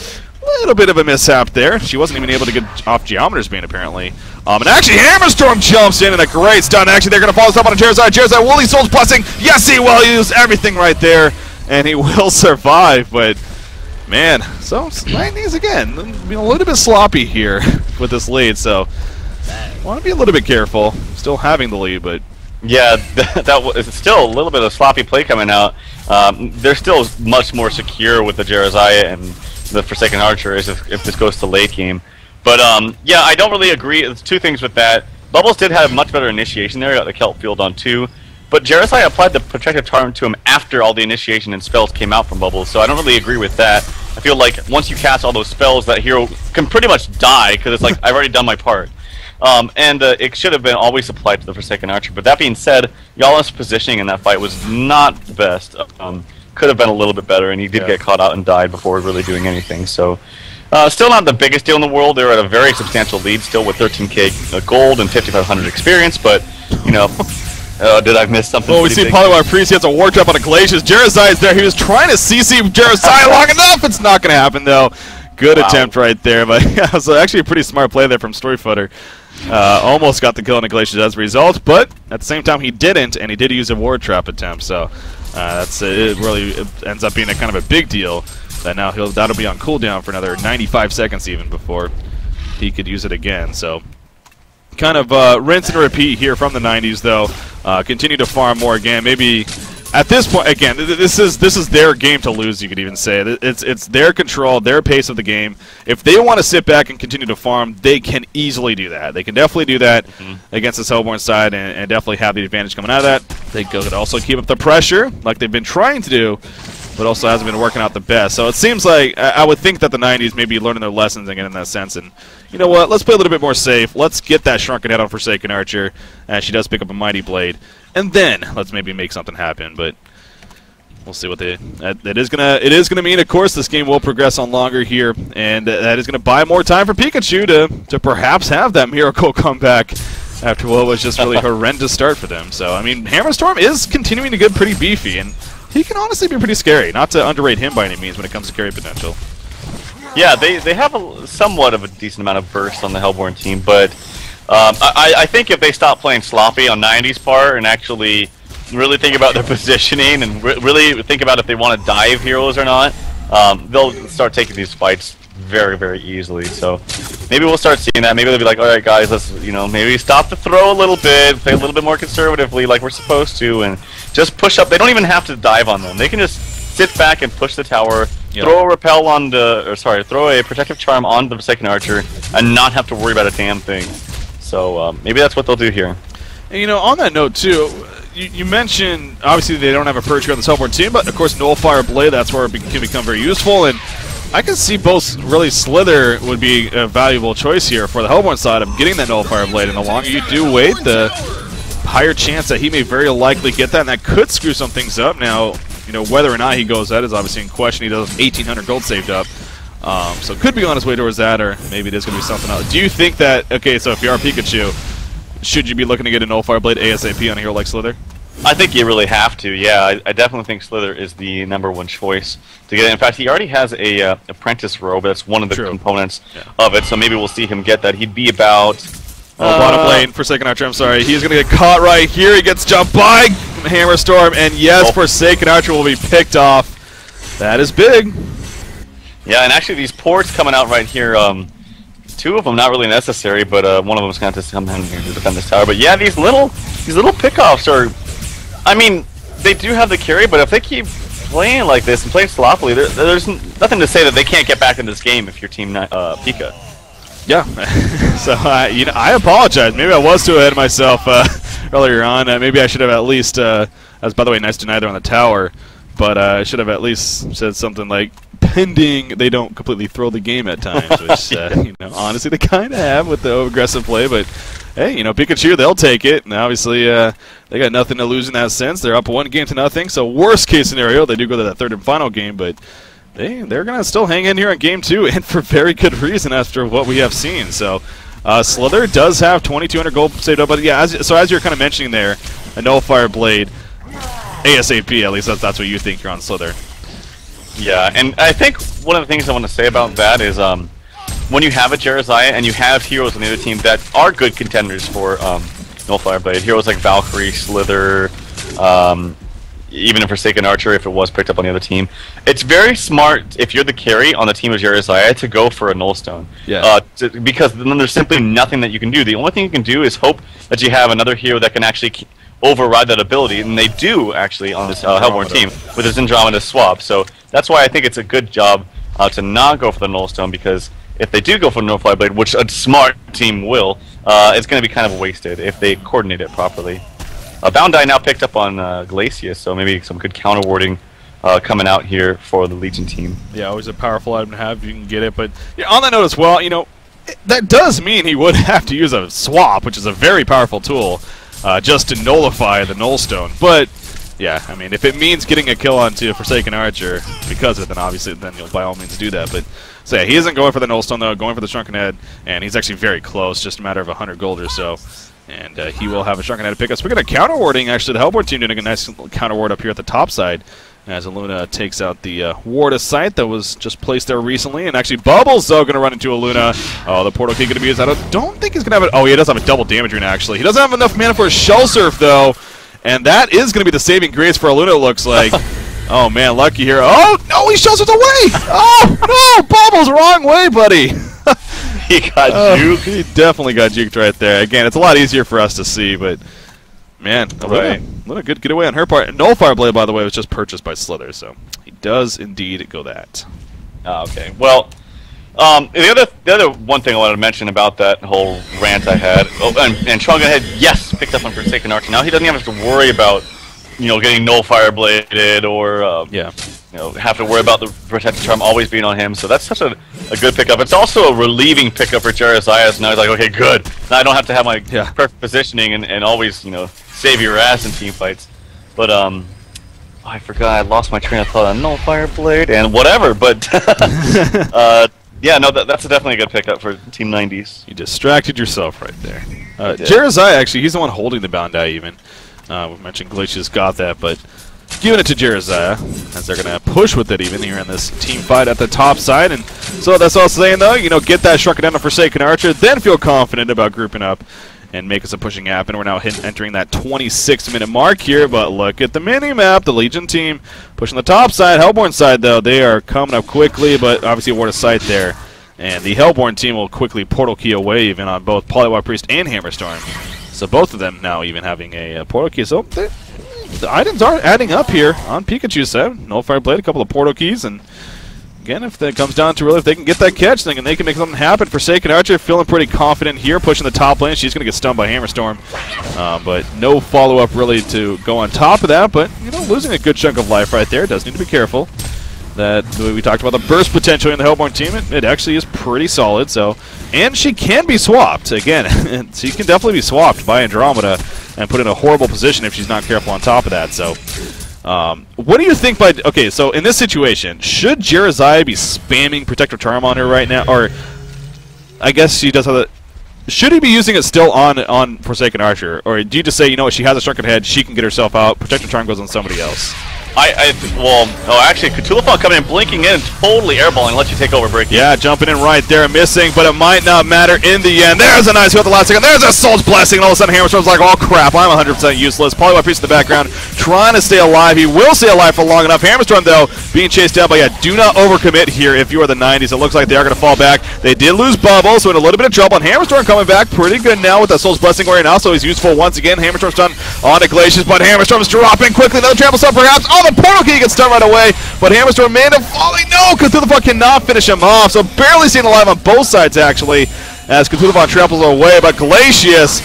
a little bit of a mishap there. She wasn't even able to get off Geometer's Bane, apparently. And actually, Hammerstorm jumps in and a great stun. Actually, they're going to follow this up on a Jeremiah. Jeremiah will use Soul's Blessing. Yes, he will use everything right there. And he will survive. But, man, so 90s again. Being a little bit sloppy here with this lead. So, want to be a little bit careful. Still having the lead, but... Yeah, that was still a little bit of sloppy play coming out. They're still much more secure with the Jeremiah and the Forsaken Archer if this goes to late game. But yeah, I don't really agree. There's two things with that. Bubbles did have much better initiation there. Got the Kelp Field on 2. But Jeremiah applied the Protective Charm to him after all the initiation and spells came out from Bubbles, so I don't really agree with that. I feel like once you cast all those spells, that hero can pretty much die, because it's like, I've already done my part. And it should have been always applied to the Forsaken Archer. But that being said, Yala's positioning in that fight was not the best. Could have been a little bit better, and he did get caught out and died before really doing anything. So, still not the biggest deal in the world. They're at a very substantial lead still with 13k gold and 5,500 experience, but, you know... did I miss something? Well, we see Poliwag Priest gets a war trap on a Glacius. Jeremiah is there. He was trying to CC Jeremiah long enough. It's not going to happen, though. Good attempt right there, but yeah, it was actually a pretty smart play there from Storyfooter. Almost got the kill on the Glacius as a result, but at the same time he didn't, and he did use a ward trap attempt. So it really ends up being a kind of a big deal. That now that'll be on cooldown for another 95 seconds even before he could use it again. So kind of rinse and repeat here from the 90s, though. Continue to farm more again. Maybe at this point, again, this is their game to lose. You could even say it's their control, their pace of the game. If they want to sit back and continue to farm, they can easily do that. They can definitely do that against this Hellborn side, and definitely have the advantage coming out of that. They could also keep up the pressure like they've been trying to do, but also hasn't been working out the best. So it seems like I would think that the 90s may be learning their lessons again in that sense. And you know what? Let's play a little bit more safe. Let's get that Shrunken Head on Forsaken Archer, as she does pick up a Mighty Blade. And then let's maybe make something happen. But we'll see what it is gonna mean. Of course, this game will progress on longer here, and that is gonna buy more time for Pikachu to perhaps have that miracle comeback after what was just really horrendous start for them. So I mean, Hammerstorm is continuing to get pretty beefy, and he can honestly be pretty scary. Not to underrate him by any means when it comes to carry potential. Yeah, they have somewhat of a decent amount of burst on the Hellborn team, but I think if they stop playing sloppy on 90's part and actually really think about their positioning and really think about if they want to dive heroes or not, they'll start taking these fights very, very easily. So maybe we'll start seeing that. Maybe they'll be like, all right, guys, let's maybe stop the throw a little bit, play a little bit more conservatively like we're supposed to, and just push up. They don't even have to dive on them. They can just sit back and push the tower, throw a repel on throw a protective charm on the Forsaken Archer, and not have to worry about a damn thing. So maybe that's what they'll do here. And on that note too, you mentioned obviously they don't have a Purge here on this Hellborn team, but of course Nullfire Blade, that's where it can become very useful, and I can see both really Slither would be a valuable choice here for the Hellborn side of getting that Nullfire Blade, and the longer you do wait, the higher chance that he may very likely get that, and that could screw some things up. Now, whether or not he goes, that is obviously in question. He does have 1,800 gold saved up, so could be on his way towards that, or maybe it is going to be something else. Do you think that, okay, so if you are Pikachu, should you be looking to get a Nullfire Blade ASAP on a hero like Slither? I think you really have to, yeah. I definitely think Slither is the #1 choice to get it. In fact, he already has a Apprentice robe. That's one of the components of it, so maybe we'll see him get that. He'd be about... bottom lane, Forsaken Archer, I'm sorry. He's going to get caught right here. He gets jumped by Hammerstorm, and yes, Forsaken Archer will be picked off. That is big. Yeah, and actually these ports coming out right here, two of them not really necessary, but one of them is going to have to come in here to defend this tower. But yeah, these little pickoffs are... I mean, they do have the carry, but if they keep playing like this and playing sloppily, there's nothing to say that they can't get back in this game if you're Team Pika. Yeah, so I apologize. Maybe I was too ahead of myself earlier on. Maybe I should have at least, as by the way, nice deny there on the tower, but I should have at least said something like, pending they don't completely throw the game at times, which honestly they kind of have with the aggressive play. But hey, Pikachu, they'll take it, and obviously they got nothing to lose in that sense. They're up 1-0. So worst case scenario, they do go to that third and final game, but they're gonna still hang in here on game 2, and for very good reason after what we have seen. So Slither does have 2,200 gold saved up, but yeah, as you're kind of mentioning there, a Nullfire Blade ASAP, at least that's what you think you're on Slither. Yeah, and I think one of the things I want to say about that is when you have a Jeremiah and you have heroes on the other team that are good contenders for Nullfire Blade, heroes like Valkyrie, Slither, even a Forsaken Archer if it was picked up on the other team, it's very smart if you're the carry on the team of Jeremiah to go for a Nullstone. Yeah. Because then there's simply nothing that you can do. The only thing you can do is hope that you have another hero that can actually override that ability, and they do actually on this Hellborn team with this Andromeda swap. So that's why I think it's a good job to not go for the Nullstone, because if they do go for the Nullfire Blade, which a smart team will, it's going to be kind of wasted if they coordinate it properly. Boundai now picked up on Glacius, so maybe some good counter warding coming out here for the Legion team. Yeah, always a powerful item to have if you can get it. But yeah, on that note as well, that does mean he would have to use a swap, which is a very powerful tool, just to nullify the Nullstone. But yeah, I mean, if it means getting a kill onto a Forsaken Archer because of it, then obviously you'll by all means do that. But so yeah, he isn't going for the Nullstone though, going for the Shrunken Head, and he's actually very close, just a matter of 100 gold or so. And he will have a Shrunken Head to pick up. Speaking of counter warding, actually the Hellborn team doing a nice counter ward up here at the top side. as Aluna takes out the Ward of Sight that was just placed there recently. And actually, Bubbles, though, going to run into Aluna. Oh, the Portal Key going to be used. I don't think he's going to have it. Oh, he does have a double damage rune, actually. He doesn't have enough mana for a Shell Surf, though. And that is going to be the saving grace for Aluna, it looks like. Oh, man, lucky here. Oh, no, he Shell Surfs away! Oh, no, Bubbles, wrong way, buddy. He got juked. He definitely got juked right there. Again, it's a lot easier for us to see, but... Man, Aluna, good getaway on her part. Nullfire Blade, by the way, was just purchased by Slither, so he does indeed go that. Okay. Well, the other one thing I wanted to mention about that whole rant I had, and Chunga had picked up on Forsaken Archer. Now he doesn't have to worry about getting Nullfire Bladed or have to worry about the Protected Charm always being on him. So that's such a good pickup. It's also a relieving pickup for Jarius. Now he's like, okay, good. Now I don't have to have my perfect positioning and always save your ass in team fights. But I forgot, I lost my train of thought on Nullfire Blade and whatever. But yeah, no, that's definitely a good pickup for Team 90s. You distracted yourself right there. Jarius, actually, he's the one holding the Boundai even. We mentioned Glacia's got that, but giving it to Jarius as they're going to push with it even here in this team fight at the top side. And so that's all saying, though, get that Shrunken down to Forsaken Archer, then feel confident about grouping up and making some pushing happen. We're now entering that 26-minute mark here, but look at the mini-map. The Legion team pushing the top side. Hellborn side, though, they are coming up quickly, but obviously a Ward of Sight there. And the Hellborn team will quickly Portal Key away even on both Polywog Priest and Hammerstorm. So both of them now even having a Portal Key. So the items are adding up here on Pikachu's side. Nullfire Blade, a couple of Portal Keys, and again, if it comes down to really, if they can get that catch thing and they can make something happen, Forsaken Archer feeling pretty confident here, pushing the top lane. She's going to get stunned by Hammerstorm, but no follow-up really to go on top of that. But losing a good chunk of life right there. Does need to be careful. That we talked about the burst potential in the Hellborn team. It actually is pretty solid. So, and she can be swapped again. She can definitely be swapped by Andromeda and put in a horrible position if she's not careful on top of that. So. What do you think by... Okay, so in this situation, should Jarius be spamming Protector Charm on her right now? Or, I guess she does have the... Should he be using it still on Forsaken Archer? Or do you just say, she has a Shrunken Head, she can get herself out, Protector Charm goes on somebody else? Actually, Cthulhuphon coming in, blinking in, totally airballing, let you take over, Breaking. Yeah, jumping in right there, missing, but it might not matter in the end. There's a nice hit at the last second. There's a Soul's Blessing, and all of a sudden Hammerstorm's like, oh crap, I'm 100% useless. Polywog Priest in the background, trying to stay alive. He will stay alive for long enough. Hammerstorm, though, being chased down, but do not overcommit here if you are the 90s. It looks like they are going to fall back. They did lose Bubble, so in a little bit of trouble, and Hammerstorm coming back pretty good now with that Soul's Blessing wearing off, so he's useful once again. Hammerstorm's done on to Glacius, but Hammerstorm's dropping quickly. Another trample stun perhaps. Oh, the Portal Key gets stunned right away, but Hammerstorm may end up falling. No, Cthulhuphon cannot finish him off, so barely seen alive on both sides, actually, as Cthulhuphon tramples away, but Glacius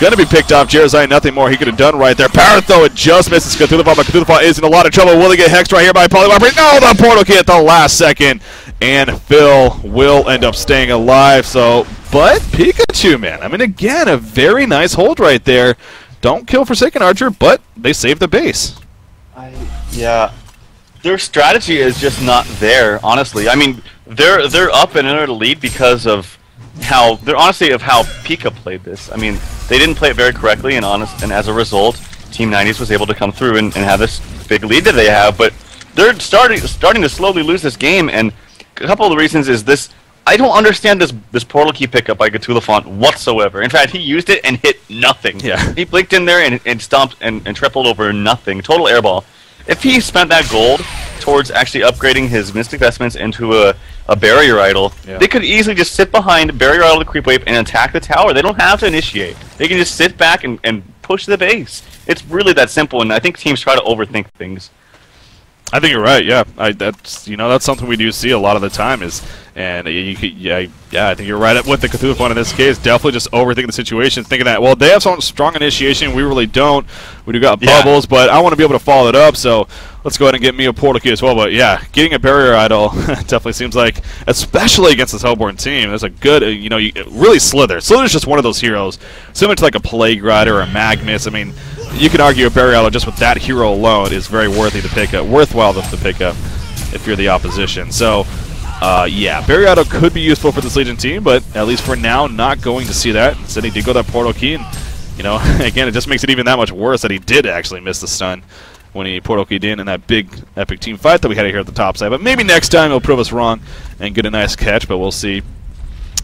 going to be picked off. Jarius, nothing more he could have done right there. Parrot, though, it just misses Cthulhuphon, but Cthulhuphon is in a lot of trouble. Will he get hexed right here by Polywog Priest? No, the Portal Key at the last second, and Phil will end up staying alive, so, but Pikachu, man, I mean, again, a very nice hold right there. Don't kill Forsaken Archer, but they save the base. Yeah, their strategy is just not there, honestly. I mean, they're up and in the lead because of how Pika played this. I mean, they didn't play it very correctly, and as a result, Team 90s was able to come through and have this big lead that they have. But they're starting to slowly lose this game, and a couple of the reasons is this. I don't understand this Portal Key pickup by Cthulhuphon whatsoever. In fact, he used it and hit nothing. Yeah. He blinked in there and stomped and tripled over nothing. Total airball. If he spent that gold towards actually upgrading his Mystic Vestments into a Barrier Idol, they could easily just sit behind Barrier Idol the Creep Wave and attack the tower. They don't have to initiate. They can just sit back and push the base. It's really that simple, and I think teams try to overthink things. I think you're right. Yeah, that's something we do see a lot of the time I think you're right with the Cthulhuphon in this case. Definitely just overthinking the situation, thinking that they have some strong initiation, we really don't. We do got bubbles, but I want to be able to follow it up. So let's go ahead and get me a Portal Key as well. But yeah, getting a Barrier Idol definitely seems like, especially against this Hellborn team, there's a good really Slither. Slither's just one of those heroes, similar to like a Plague Rider or a Magmus. I mean, you can argue a Barrier Idol just with that hero alone is very worthwhile to pick up if you're the opposition. So, yeah, Barrier Idol could be useful for this Legion team, but at least for now, not going to see that. Instead, he did go that Portal Key, and again, it just makes it even that much worse that he did actually miss the stun. when he portal keyed in that big epic team fight that we had here at the top side. But maybe next time he'll prove us wrong and get a nice catch, but we'll see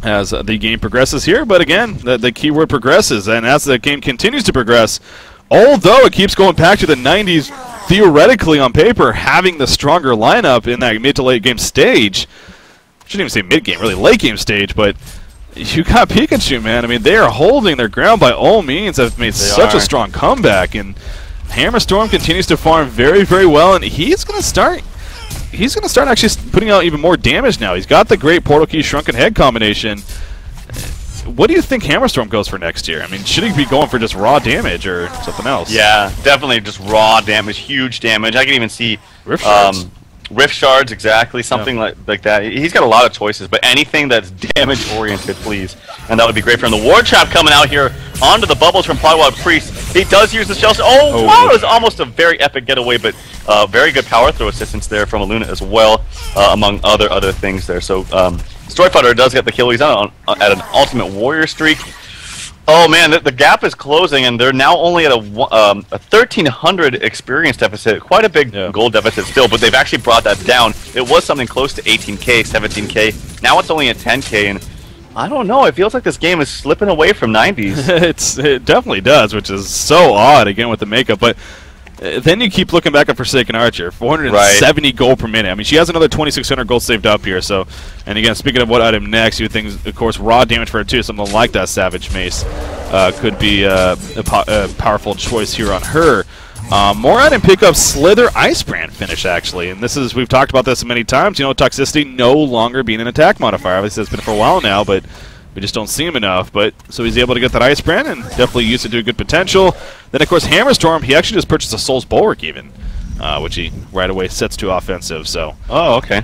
as the game progresses here. But again, the keyword progresses, and as the game continues to progress, although it keeps going back to the 90s, theoretically on paper, having the stronger lineup in that mid to late game stage, I shouldn't even say mid game, really late game stage, but you got Pikachu, man. I mean, they are holding their ground by all means. Have made such a strong comeback, and Hammerstorm continues to farm very, very well, and he's going to start actually putting out even more damage now. He's got the great Portal Key Shrunken Head combination. What do you think Hammerstorm goes for next year? I mean, should he be going for just raw damage or something else? Yeah, definitely just raw damage, huge damage. I can even see Rift Shards. Rift Shards, exactly, something like that. He's got a lot of choices, but anything that's damage-oriented, please. And that would be great for him. The Ward Trap coming out here onto the bubbles from Polywog Priest. He does use the Shell. Oh, wow, it was almost a very epic getaway, but very good power throw assistance there from Aluna as well, among other things there. So Storyfighter does get the kill. He's on at an Ultimate Warrior streak. Oh man, the gap is closing, and they're now only at a 1,300 experience deficit. Quite a big gold deficit still, but they've actually brought that down. It was something close to 18k, 17k. Now it's only at 10k, and I don't know. It feels like this game is slipping away from 90s. It definitely does, which is so odd again with the makeup, but. Then you keep looking back at Forsaken Archer, 470 gold per minute. I mean, she has another 2,600 gold saved up here. So, and again, speaking of what item next, you would think, of course, raw damage for her too. Something like that Savage Mace could be a powerful choice here on her. More item pickup, Slither Ice Brand finish actually, and this is we've talked about this many times. You know, toxicity no longer being an attack modifier. Obviously, it's been for a while now, but. We just don't see him enough, but so he's able to get that Ice Brand and definitely use it to a good potential. Then, of course, Hammerstorm, he actually just purchased a Soul's Bulwark even, which he right away sets to offensive. So. Oh, okay.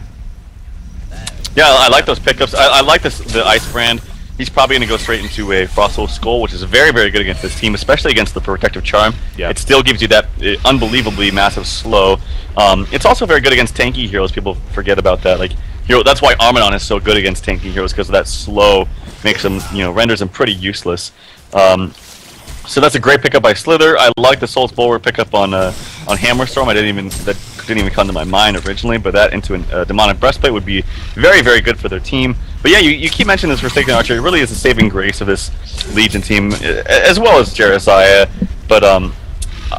Yeah, I like those pickups. I like the Ice Brand. He's probably going to go straight into a Frostsoul Skull, which is very, very good against this team, especially against the Protective Charm. Yeah. It still gives you that unbelievably massive slow. It's also very good against tanky heroes. People forget about that. Like, that's why Armadon is so good against tanky heroes, because of that slow makes them, renders them pretty useless. So that's a great pickup by Slither. I like the Soul's Bulwark pickup on Hammerstorm. That didn't even come to my mind originally, but that into a Demonic Breastplate would be very, very good for their team. But yeah, you keep mentioning this Forsaken Archer. It really is a saving grace of this Legion team, as well as Jeremiah. But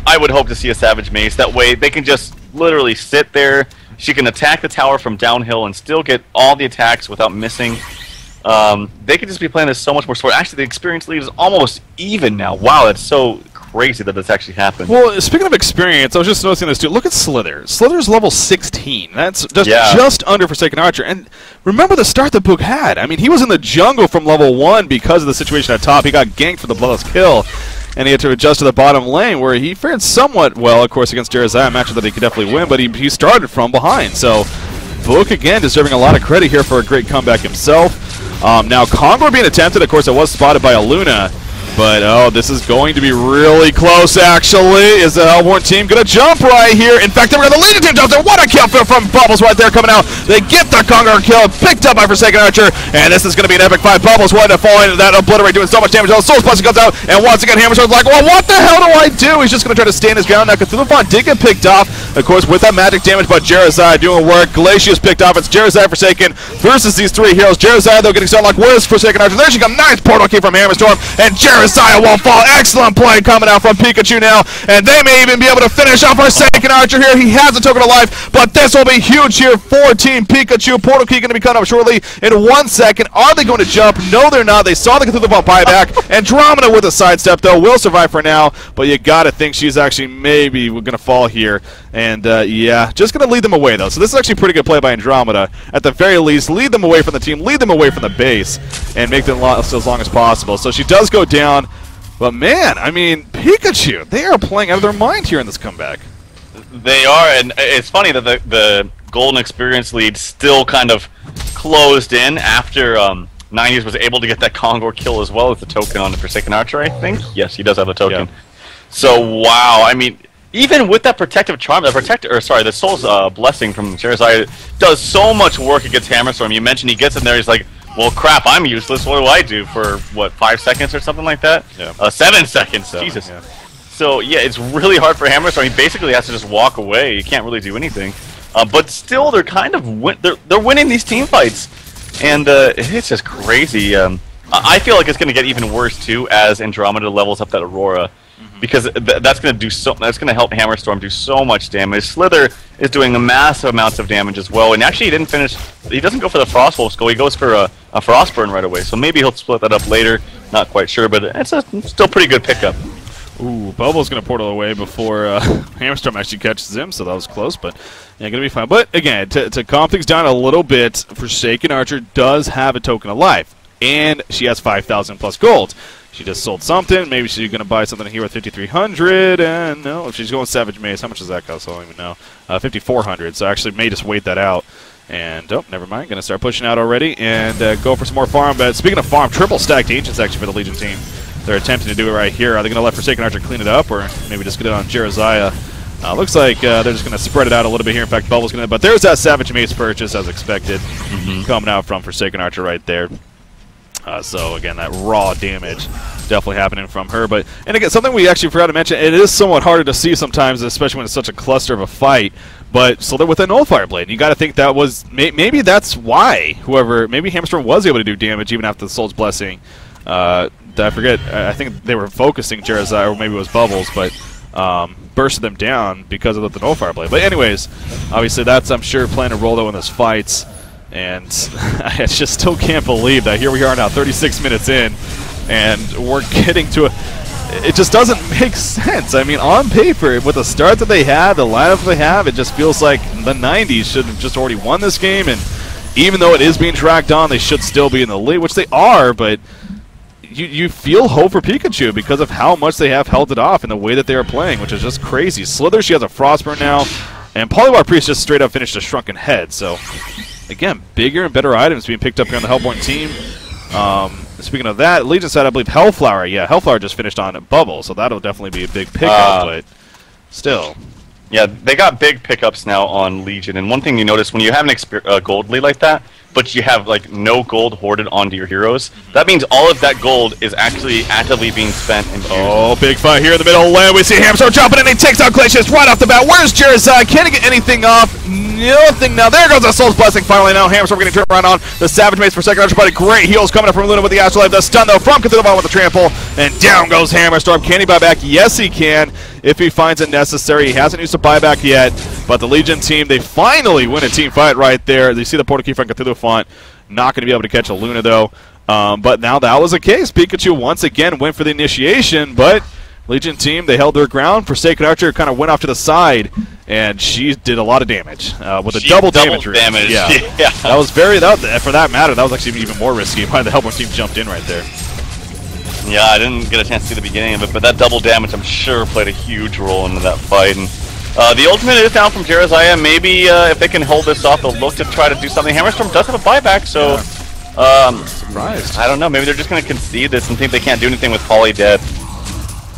I would hope to see a Savage Mace. That way they can just literally sit there. She can attack the tower from downhill and still get all the attacks without missing. They could just be playing this so much more sport. Actually, the experience lead is almost even now. Wow, that's so crazy that that's actually happened. Well, speaking of experience, I was just noticing this too. Look at Slither. Slither's level 16. That's just under Forsaken Archer. And remember the start that Book had. I mean, he was in the jungle from level 1 because of the situation at top. He got ganked for the Bloodless kill, and he had to adjust to the bottom lane, where he fared somewhat well, of course, against Jeremiah, a matchup that he could definitely win, but he started from behind. So Book, again, deserving a lot of credit here for a great comeback himself. Now, Kongor being attempted, of course, it was spotted by Aluna. But, oh, this is going to be really close, actually. Is the Hellborn team going to jump right here? In fact, the Legion team jumps there. What a kill from Bubbles right there coming out. They get the Kongor kill, picked up by Forsaken Archer. And this is going to be an epic fight. Bubbles wanted to fall into that Obliterate, doing so much damage. Soul Splash comes out, and once again, Hammerstorm's like, well, what the hell do I do? He's just going to try to stand his ground. Now, Cthulhu Font did get picked off, of course, with that magic damage, but Jeremiah doing work. Glacius picked off. It's Jeremiah Forsaken versus these three heroes. Jeremiah, though, getting started like, where's Forsaken Archer? There she comes. Nice portal key from Hammerstorm, and Jeremiah won't fall. Excellent play coming out from Pikachu now, and they may even be able to finish off Forsaken Archer here. He has a token of life, but this will be huge here for Team Pikachu. Portal key going to be cut up shortly in 1 second. Are they going to jump? No, they're not. They saw the Cthulhu Font buyback. Andromeda with a sidestep, though, will survive for now, but you got to think she's actually maybe going to fall here. And, yeah, just going to lead them away, though. So this is actually a pretty good play by Andromeda. At the very least, lead them away from the team, lead them away from the base, and make them last as long as possible. So she does go down. But man, I mean, Pikachu, they are playing out of their mind here in this comeback. They are, and it's funny that the Golden Experience lead still kind of closed in after 90s was able to get that Kongor kill as well as the token on the Forsaken Archer, I think. Yes, he does have a token. Yeah. So, wow, I mean, even with that Protective Charm, the Soul's Blessing from Jeremiah does so much work against Hammerstorm. You mentioned he gets in there, he's like, well, crap, I'm useless. What do I do for, 5 seconds or something like that? Yeah. 7 seconds. Jesus. Yeah. So yeah, it's really hard for Hammerstorm. He basically has to just walk away. He can't really do anything. But still, they're kind of they're winning these team fights, and it's just crazy. I feel like it's going to get even worse too as Andromeda levels up that Aurora, because that's going to help Hammerstorm do so much damage. Slither is doing a massive amounts of damage as well, and actually he doesn't go for the Frostwolf skull. He goes for a Frostburn right away. So maybe he'll split that up later. Not quite sure, but it's a still pretty good pickup. Ooh, Bubble's going to portal away before Hammerstorm actually catches him, so that was close, but yeah, going to be fine. But again, to calm things down a little bit, Forsaken Archer does have a token of life, and she has 5,000 plus gold. She just sold something. Maybe she's going to buy something here with 5,300, and no, if she's going Savage Maze, how much does that cost? I don't even know. 5,400, so actually may just wait that out. And, oh, never mind. Going to start pushing out already and go for some more farm. But speaking of farm, triple stacked Ancients actually for the Legion team. They're attempting to do it right here. Are they going to let Forsaken Archer clean it up, or maybe just get it on Jeremiah? Looks like they're just going to spread it out a little bit here. In fact, Bubble's going to... But there's that Savage Mace purchase, as expected, coming out from Forsaken Archer right there. So, again, that raw damage definitely happening from her. But, and again, something we actually forgot to mention, it is somewhat harder to see sometimes, especially when it's such a cluster of a fight. But so they're with a Nullifier Blade. You got to think that was... Maybe that's why maybe Hammerstorm was able to do damage even after the Soul's Blessing. I forget. I think they were focusing Jeremiah, or maybe it was Bubbles, but bursted them down because of the Nullifier Blade. But anyways, obviously that's, I'm sure, playing a role though in this fights. And I just still can't believe that here we are now, 36 minutes in, and we're getting to a... It just doesn't make sense. I mean, on paper, with the start that they had, the lineup they have, it just feels like the 90s should have just already won this game. And even though it is being tracked on, they should still be in the lead, which they are, but... You feel hope for Pikachu because of how much they have held it off in the way that they are playing, which is just crazy. Slither, she has a Frostburn now, and Poliwag Priest just straight up finished a Shrunken Head. So, again, bigger and better items being picked up here on the Hellborn team. Speaking of that, Legion side, I believe Hellflower. Yeah, Hellflower just finished on Bubble, so that'll definitely be a big pickup, but still. Yeah, they got big pickups now on Legion, and one thing you notice when you have an gold lead like that, but you have like no gold hoarded onto your heroes, that means all of that gold is actually actively being spent in big fight here in the middle lane. We see Hamster jumping in, he takes out Glacius right off the bat. Where's Jeremiah? Can't he get anything off? Nothing now. There goes the Soul's Blessing finally now. Hamster getting turned around on the Savage Mace for Second Archer, but great heals coming up from Luna with the Afterlife. The stun though from Cthulhu with the trample, and down goes Hammerstorm. Can he buy back? Yes, he can. If he finds it necessary. He hasn't used a buyback yet, but the Legion team, they finally win a team fight right there. They see the Portal Key from Cthulhu font. Not going to be able to catch a Luna, though. But now that was the case. Pikachu once again went for the initiation, but Legion team, they held their ground. Forsaken Archer kind of went off to the side, and she did a lot of damage with a double damage. Yeah. Yeah. That was for that matter, that was actually even more risky. Probably the Hellborn team jumped in right there. Yeah, I didn't get a chance to see the beginning of it, but that double damage, I'm sure, played a huge role into that fight. And the ultimate is down from Jeremiah. Maybe if they can hold this off, they'll look to try to do something. Hammerstorm does have a buyback, so surprised. I don't know. Maybe they're just going to concede this and think they can't do anything with Poly dead.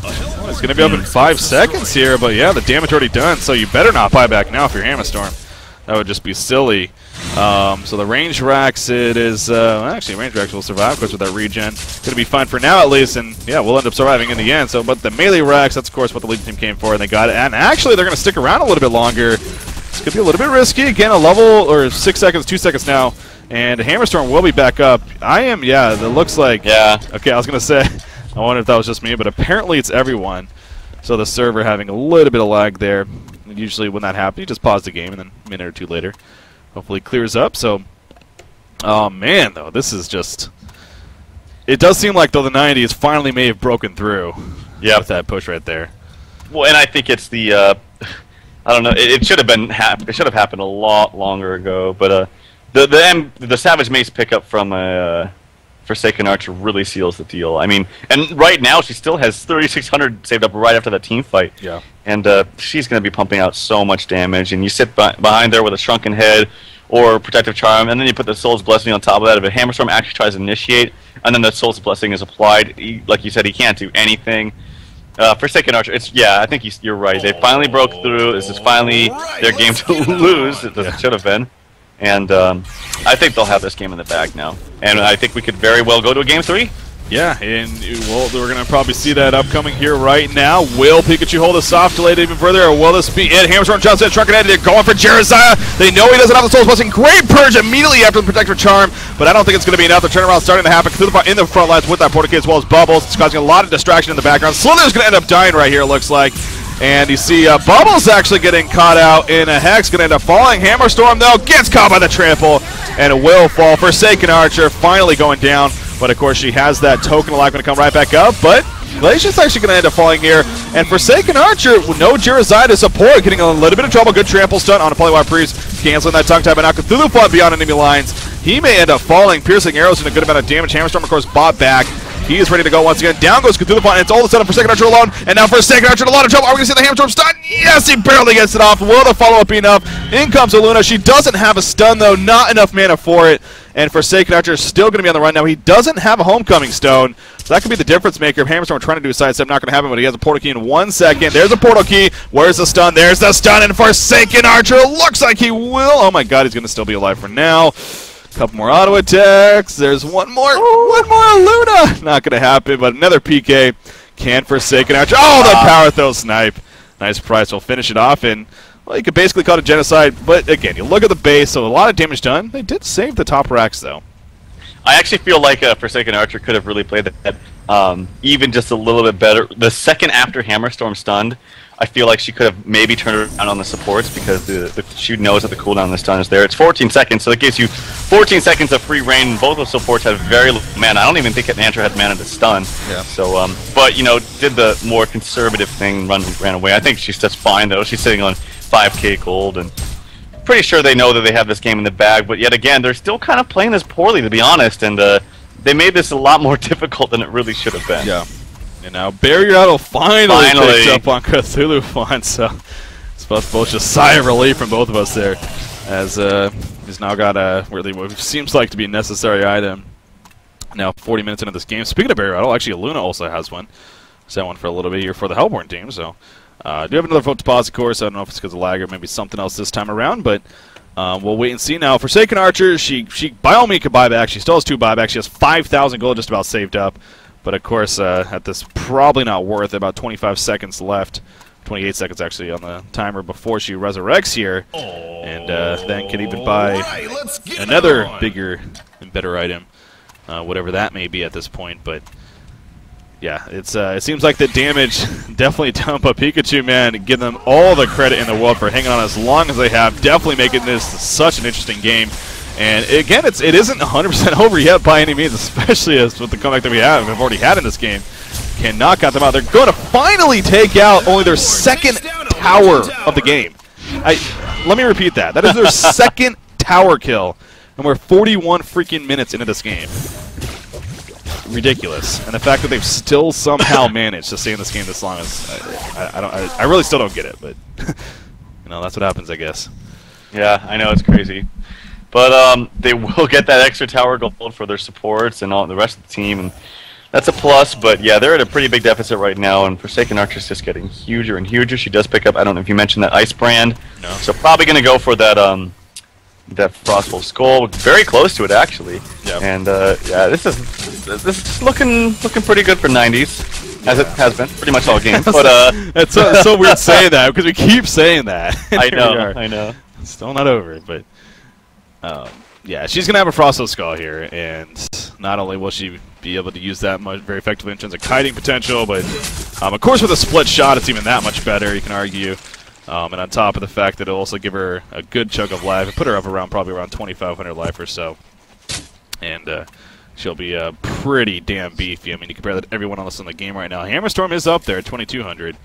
Well, it's going to be up in 5 seconds here, but yeah, the damage already done, so you better not buy back now if you're Hammerstorm. That would just be silly. So the range racks, it is actually range racks will survive because with that regen, going to be fine for now at least, and yeah, we'll end up surviving in the end. So, but the melee racks, that's of course what the Legion team came for, and they got it. And actually, they're going to stick around a little bit longer. This could be a little bit risky. Again, a level or 6 seconds, 2 seconds now, and Hammerstorm will be back up. It looks like. Yeah. Okay, I was going to say, I wonder if that was just me, but apparently it's everyone. So the server having a little bit of lag there. Usually when that happens, you just pause the game, and then a minute or two later, hopefully it clears up. So, oh man, though, this is just... It does seem like, though, the 90s finally may have broken through with that push right there. Well, and I think it's the... I don't know, it should have been... It should have happened a lot longer ago, but the Savage Mace pickup from... Forsaken Archer really seals the deal. I mean, and right now she still has 3,600 saved up right after that team fight. Yeah. And she's going to be pumping out so much damage. And you sit behind there with a Shrunken Head or Protective Charm, and then you put the Soul's Blessing on top of that. If a Hammerstorm actually tries to initiate, and then the Soul's Blessing is applied, like you said, he can't do anything. Forsaken Archer, I think you're right. They finally broke through. This is finally their game to lose. It should have been. And I think they'll have this game in the bag now. And I think we could very well go to a Game 3. Yeah, and well, we're going to probably see that upcoming here right now. Will Pikachu hold this off, delayed even further, or will this be it? Hammerstorm jumps in, trucking ahead, they're going for Jerizaiya. They know he doesn't have the Soul Blessing. Great purge immediately after the Protector Charm, but I don't think it's going to be enough. The turnaround starting to happen in the front lines with that Portakey as well as Bubbles. It's causing a lot of distraction in the background. Slither's going to end up dying right here, it looks like. And you see Bubbles actually getting caught out in a Hex, going to end up falling. Hammerstorm, though, gets caught by the trample, and it will fall. Forsaken Archer finally going down. But, of course, she has that token alive going to come right back up. But Glacia's actually going to end up falling here. And Forsaken Archer, no Jerizaiya to support, getting a little bit of trouble. Good trample stun on a Poliwag Priest, canceling that tongue tap. And now Cthulhu fought beyond enemy lines. He may end up falling. Piercing arrows and a good amount of damage. Hammerstorm, of course, bought back. He is ready to go once again. Down goes Cthulhu, and it's all of a sudden Forsaken Archer alone. And now Forsaken Archer in a lot of trouble. Are we going to see the Hammerstorm stun? Yes, he barely gets it off. Will the follow-up be enough? In comes Aluna. She doesn't have a stun, though. Not enough mana for it. And Forsaken Archer is still going to be on the run now. He doesn't have a Homecoming Stone. So that could be the difference maker. If Hammerstorm trying to do a sidestep, not going to happen, but he has a Portal Key in 1 second. There's a Portal Key. Where's the stun? There's the stun, and Forsaken Archer looks like he will. Oh my god, he's going to still be alive for now. Couple more auto attacks. There's one more Luna. Not going to happen, but another PK. Can Forsaken Archer. Oh, the power throw snipe. Nice price. We'll finish it off, and well, you could basically call it genocide. But again, you look at the base, so a lot of damage done. They did save the top racks, though. I actually feel like Forsaken Archer could have really played that even just a little bit better. The second after Hammerstorm stunned, I feel like she could have maybe turned around on the supports because she knows that the cooldown on the stun is there. It's 14 seconds, so it gives you 14 seconds of free reign. Both of the supports have very little mana. I don't even think Mantra had mana to stun. Yeah. So, but you know, did the more conservative thing, ran away. I think she's just fine though. She's sitting on 5k gold, and pretty sure they know that they have this game in the bag. But yet again, they're still kind of playing this poorly, to be honest. And they made this a lot more difficult than it really should have been. Yeah. And now Barrier Idol finally picks up on Cthulhu Font, so it's both just sigh of relief from both of us there, as he's now got a really what seems like to be a necessary item. Now 40 minutes into this game. Speaking of Barrier Idol, actually Luna also has one. Set one for a little bit here for the Hellborn team, so do have another vote deposit course. I don't know if it's because of lag or maybe something else this time around, but we'll wait and see. Now, Forsaken Archer, she by all means could buy back. She still has 2 buybacks. She has 5,000 gold just about saved up. But of course, at this probably not worth it. About 25 seconds left, 28 seconds actually on the timer before she resurrects here, and then can even buy another bigger and better item, whatever that may be at this point. But yeah, it seems like the damage definitely dump a Pikachu, man. Give them all the credit in the world for hanging on as long as they have. Definitely making this such an interesting game. And again, it isn't 100% over yet by any means, especially as with the comeback that we've already had in this game. Can knock out them out. They're going to finally take out only their second tower of the game. Let me repeat that. That is their second tower kill, and we're 41 freaking minutes into this game. Ridiculous. And the fact that they've still somehow managed to stay in this game this long is, I really still don't get it. But you know, that's what happens, I guess. Yeah, I know, it's crazy. But they will get that extra tower gold for their supports and all the rest of the team, and that's a plus. But yeah, they're at a pretty big deficit right now, and Forsaken Archer's just getting huger and huger. She does pick up, I don't know if you mentioned that Ice Brand. No. So probably going to go for that that Frostful Skull. Very close to it, actually. Yep. And yeah, this is looking pretty good for 90s, as it has been pretty much all game. But it's so weird saying that because we keep saying that. I know. It's still not over, but. Yeah, she's going to have a Frostful Skull here, and not only will she be able to use that very effectively in terms of kiting potential, but of course with a split shot it's even that much better, you can argue. And on top of the fact that it'll also give her a good chunk of life, and put her up probably around 2,500 life or so. And she'll be pretty damn beefy. I mean, you compare that to everyone else in the game right now. Hammerstorm is up there at 2,200,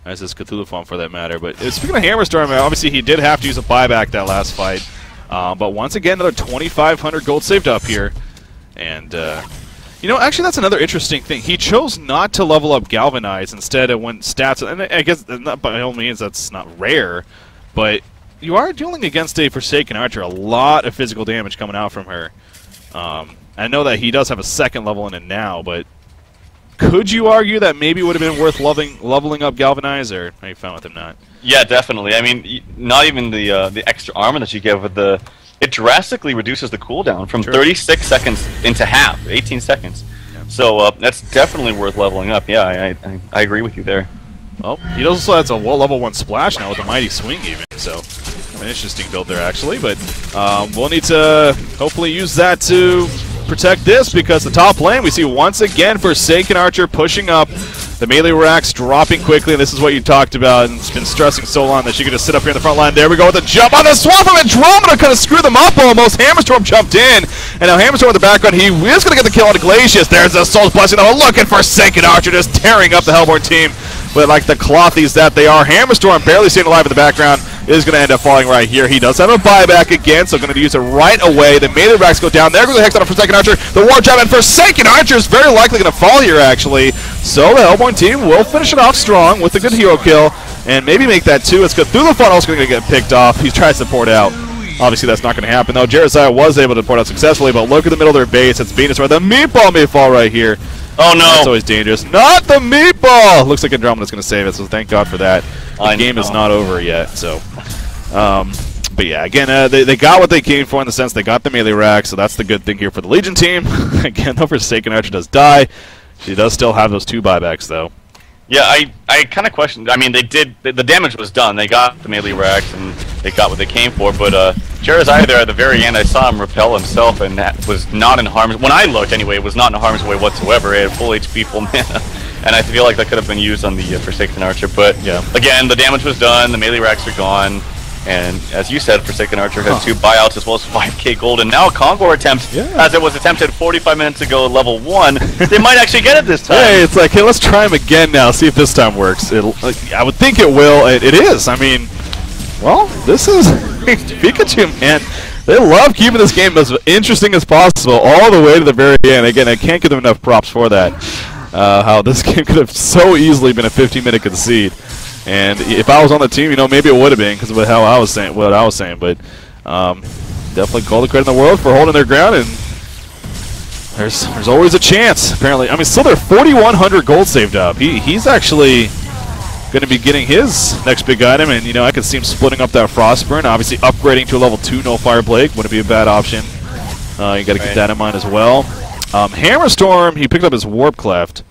as is Cthulhu Font for that matter. But speaking of Hammerstorm, obviously he did have to use a buyback that last fight. But once again, another 2,500 gold saved up here. And, you know, actually that's another interesting thing. He chose not to level up Galvanize. Instead it went stats. And I guess not by all means that's not rare. But you are dealing against a Forsaken Archer. A lot of physical damage coming out from her. I know that he does have a second level in it now, but could you argue that maybe it would have been worth leveling up Galvanize, or are you fine with him not? Yeah, definitely. I mean, not even the extra armor that you get with it drastically reduces the cooldown from 36 seconds into half, 18 seconds. Yeah. So that's definitely worth leveling up. Yeah, I agree with you there. Well, he also has a level 1 splash now with a Mighty Swing even, so an interesting build there actually, but we'll need to hopefully use that to protect this, because the top lane we see once again Forsaken Archer pushing up, the melee racks dropping quickly, and this is what you talked about and it's been stressing so long that she could just sit up here in the front line. There we go with the jump on the swap from Andromeda, kind of screw them up almost. Hammerstorm jumped in, and now Hammerstorm in the background, he is going to get the kill on Glacius. There's a Soul's Blessing, though. Look at Forsaken Archer just tearing up the Hellborn team with like the clothies that they are. Hammerstorm barely staying alive in the background is going to end up falling right here. He does have a buyback again, so going to use it right away. The melee racks go down. There goes the Hex on Forsaken Archer. The War Jab, and Forsaken Archer is very likely going to fall here, actually. So the Hellborn team will finish it off strong with a good hero kill and maybe make that 2. It's good. Through the funnel is going to get picked off. He tries to port out. Obviously, that's not going to happen, though. Jeremiah was able to port out successfully, but look at the middle of their base. It's Venus right. The meatball may fall right here. Oh, no. That's always dangerous. Not the meatball! Looks like Andromeda's going to save it, so thank God for that. The game is not over yet, so. But yeah, again, they got what they came for in the sense they got the melee rack, so that's the good thing here for the Legion team. Again, though, Forsaken Archer does die. She does still have those 2 buybacks, though. Yeah, I kind of questioned. I mean, they did. The damage was done. They got the melee racks and they got what they came for. But Jeremiah there at the very end, I saw him repel himself, and that was not in harm's. When I looked, anyway, it was not in harm's way whatsoever. It had full HP, full mana, and I feel like that could have been used on the Forsaken Archer. But yeah, again, the damage was done. The melee racks are gone. And as you said, Forsaken Archer has 2 buyouts as well as 5k gold, and now a Kongor attempt, as it was attempted 45 minutes ago at level 1. They might actually get it this time. Hey, it's like, hey, let's try him again now, see if this time works. I would think it will. It is. I mean, well, this is Pikachu, man. They love keeping this game as interesting as possible all the way to the very end. Again, I can't give them enough props for that. How this game could have so easily been a 15-minute concede. And if I was on the team, you know, maybe it would have been because of what I was saying. But definitely all the credit in the world for holding their ground, and there's always a chance. Apparently, I mean, still they're 4,100 gold saved up. He's actually going to be getting his next big item, and you know, I can see him splitting up that Frostburn. Obviously, upgrading to a level 2 No Fire Blade wouldn't be a bad option. You got to keep that in mind as well. Hammerstorm, he picked up his Warp Cleft,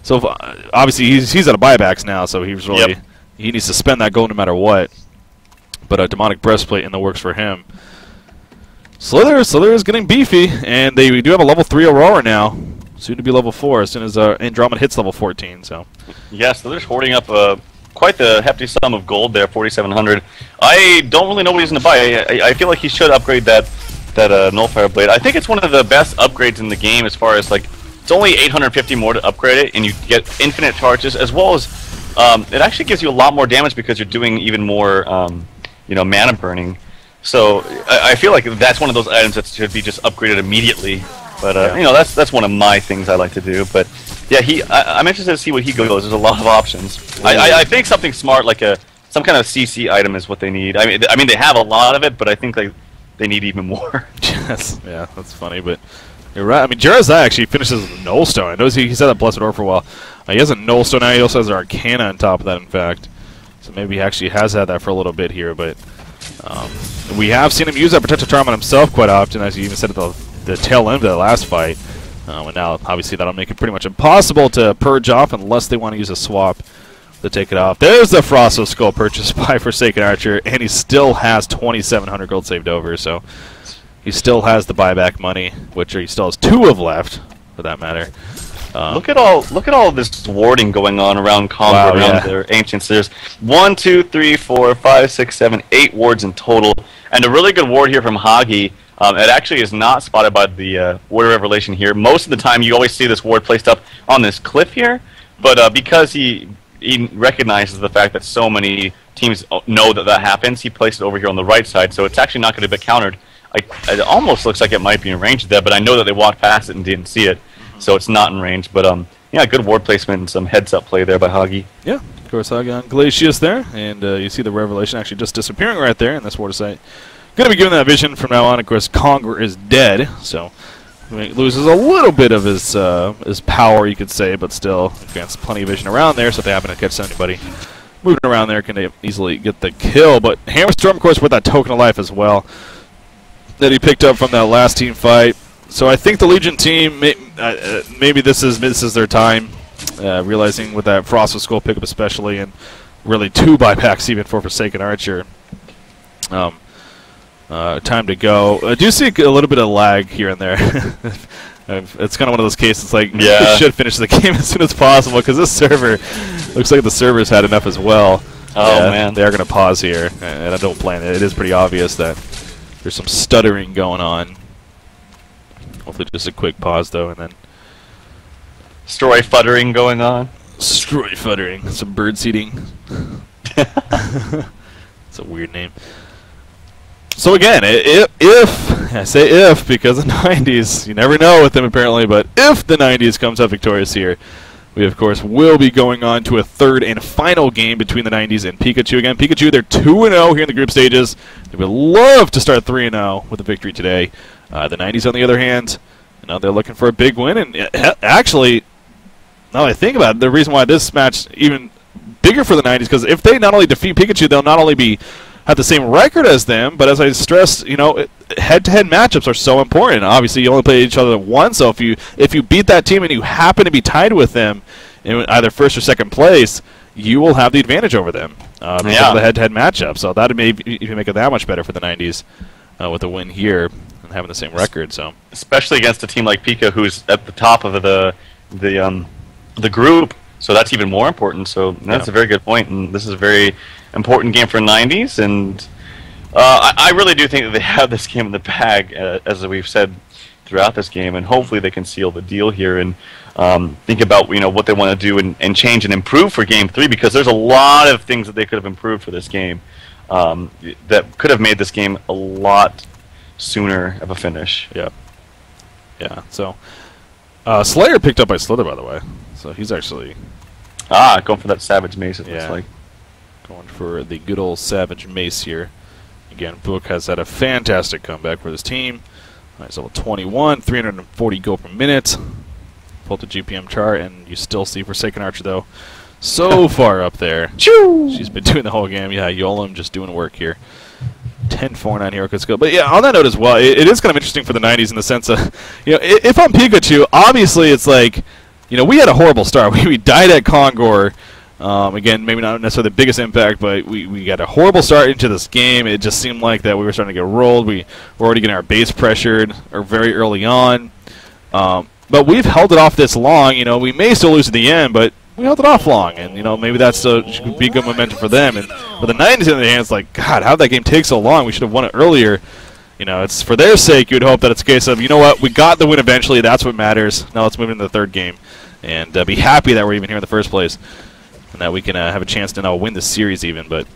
so obviously he's out of buybacks now, so he was really. Yep. He needs to spend that gold no matter what. But a Demonic Breastplate in the works for him. Slither is getting beefy, and they do have a level 3 Aurora now. Soon to be level 4 as soon as Andromeda hits level 14. So. Yeah, Slither's hoarding up quite the hefty sum of gold there, 4,700. I don't really know what he's going to buy. I feel like he should upgrade that Nullfire Blade. I think it's one of the best upgrades in the game as far as, like, it's only 850 more to upgrade it, and you get infinite charges as well as it actually gives you a lot more damage because you're doing even more, you know, mana burning. So I feel like that's one of those items that should be just upgraded immediately. But you know, that's one of my things I like to do. But yeah, I'm interested to see what he goes. There's a lot of options. I think something smart like some kind of CC item is what they need. I mean they have a lot of it, but I think they need even more. Yes, yeah, that's funny, but. You're right. I mean, Jeremiah actually finishes with Nullstone. I know he said that Blessed Orb for a while. He has a Nullstone now. He also has an Arcana on top of that, in fact. So maybe he actually has had that for a little bit here. But we have seen him use that Protective Charm on himself quite often, as you even said at the tail end of the last fight. And now, obviously, that'll make it pretty much impossible to purge off unless they want to use a swap to take it off. There's the Frosted Skull purchased by Forsaken Archer, and he still has 2,700 gold saved over. So. He still has the buyback money, which he still has 2 of left, for that matter. Look at all this warding going on around Kongor, around their Ancients. There's 1, 2, 3, 4, 5, 6, 7, 8 wards in total, and a really good ward here from Hagi. It actually is not spotted by the Ward of Revelation here. Most of the time, you always see this ward placed up on this cliff here, but because he recognizes the fact that so many teams know that happens, he placed it over here on the right side, so it's actually not going to be countered. It almost looks like it might be in range there, but I know that they walked past it and didn't see it, so it's not in range. But yeah, good ward placement and some heads-up play there by Hagi. Yeah, of course, Hagi on Glacius there, and you see the Revelation actually just disappearing right there in this water site. Going to be given that vision from now on. Of course, Kongor is dead, so he loses a little bit of his power, you could say, but still, gets plenty of vision around there, so if they happen to catch anybody moving around there, can they easily get the kill. But Hammerstorm, of course, with that Token of Life as well that he picked up from that last team fight. So I think the Legion team, maybe this is their time, realizing with that Frost of Skull pickup especially, and really 2 buybacks even for Forsaken Archer. Time to go. I do see a little bit of lag here and there. It's kind of one of those cases like we should finish the game as soon as possible because this server looks like the server's had enough as well. Oh man, they're going to pause here, and I don't blame it. It is pretty obvious that there's some stuttering going on. Hopefully just a quick pause though, and then story futtering going on. Story futtering, some bird seeding. It's a weird name. So again, if I say if because the 90s, you never know with them apparently, but if the 90s comes out victorious here, we of course will be going on to a third and final game between the 90s and Pikachu. Again, Pikachu, they're 2-0 here in the group stages. They would love to start 3-0 with a victory today. The 90s, on the other hand, they're looking for a big win. And actually, now that I think about it, the reason why this match even bigger for the 90s, because if they not only defeat Pikachu, they'll not only have the same record as them, but as I stressed, head-to-head matchups are so important. Obviously, you only play each other once, so if you beat that team and you happen to be tied with them in either first or second place, you will have the advantage over them because of the head-to-head matchup. So that may even make it that much better for the 90s with a win here and having the same record. So especially against a team like Pika, who's at the top of the group. So that's even more important. So that's a very good point, and this is a very important game for 90s. And I really do think that they have this game in the bag, as we've said throughout this game, and hopefully they can seal the deal here and think about what they want to do and change and improve for Game 3, because there's a lot of things that they could have improved for this game that could have made this game a lot sooner of a finish. Yeah. So Slayer picked up by Slither, by the way. So he's actually going for that Savage Mace, it looks like. Going for the good old Savage Mace here. Again, Book has had a fantastic comeback for this team. He's level 21, 340 gold per minute. Pull the GPM chart, and you still see Forsaken Archer, though, so far up there. She's been doing the whole game. Yeah, Yolim just doing work here. 10-4-9 hero skill. But yeah, on that note as well, it is kind of interesting for the 90s in the sense of, if I'm Pikachu, obviously it's like, we had a horrible start. We died at Kongor. Again, maybe not necessarily the biggest impact, but we got a horrible start into this game. It just seemed like that we were starting to get rolled. We were already getting our base pressured very early on. But we've held it off this long. We may still lose at the end, but we held it off long. And, maybe that's should be good momentum for them. And with the 90s in their hands, like, God, how did that game take so long? We should have won it earlier. It's for their sake. You would hope that it's a case of, what, we got the win eventually. That's what matters. Now let's move into the third game and be happy that we're even here in the first place and that we can have a chance to now win the series even. But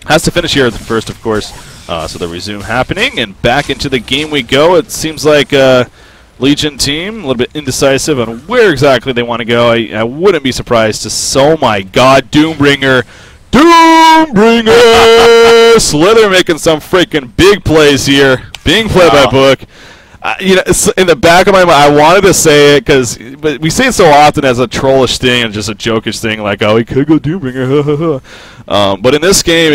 has to finish here at the first, of course. So the resume happening, and back into the game we go. It seems like Legion team a little bit indecisive on where exactly they want to go. I wouldn't be surprised to. Oh my God, Doombringer! Slither making some freaking big plays here, being played by Book. In the back of my mind, I wanted to say it but we say it so often as a trollish thing and just a jokish thing, like, oh, he could go Doombringer. But in this game,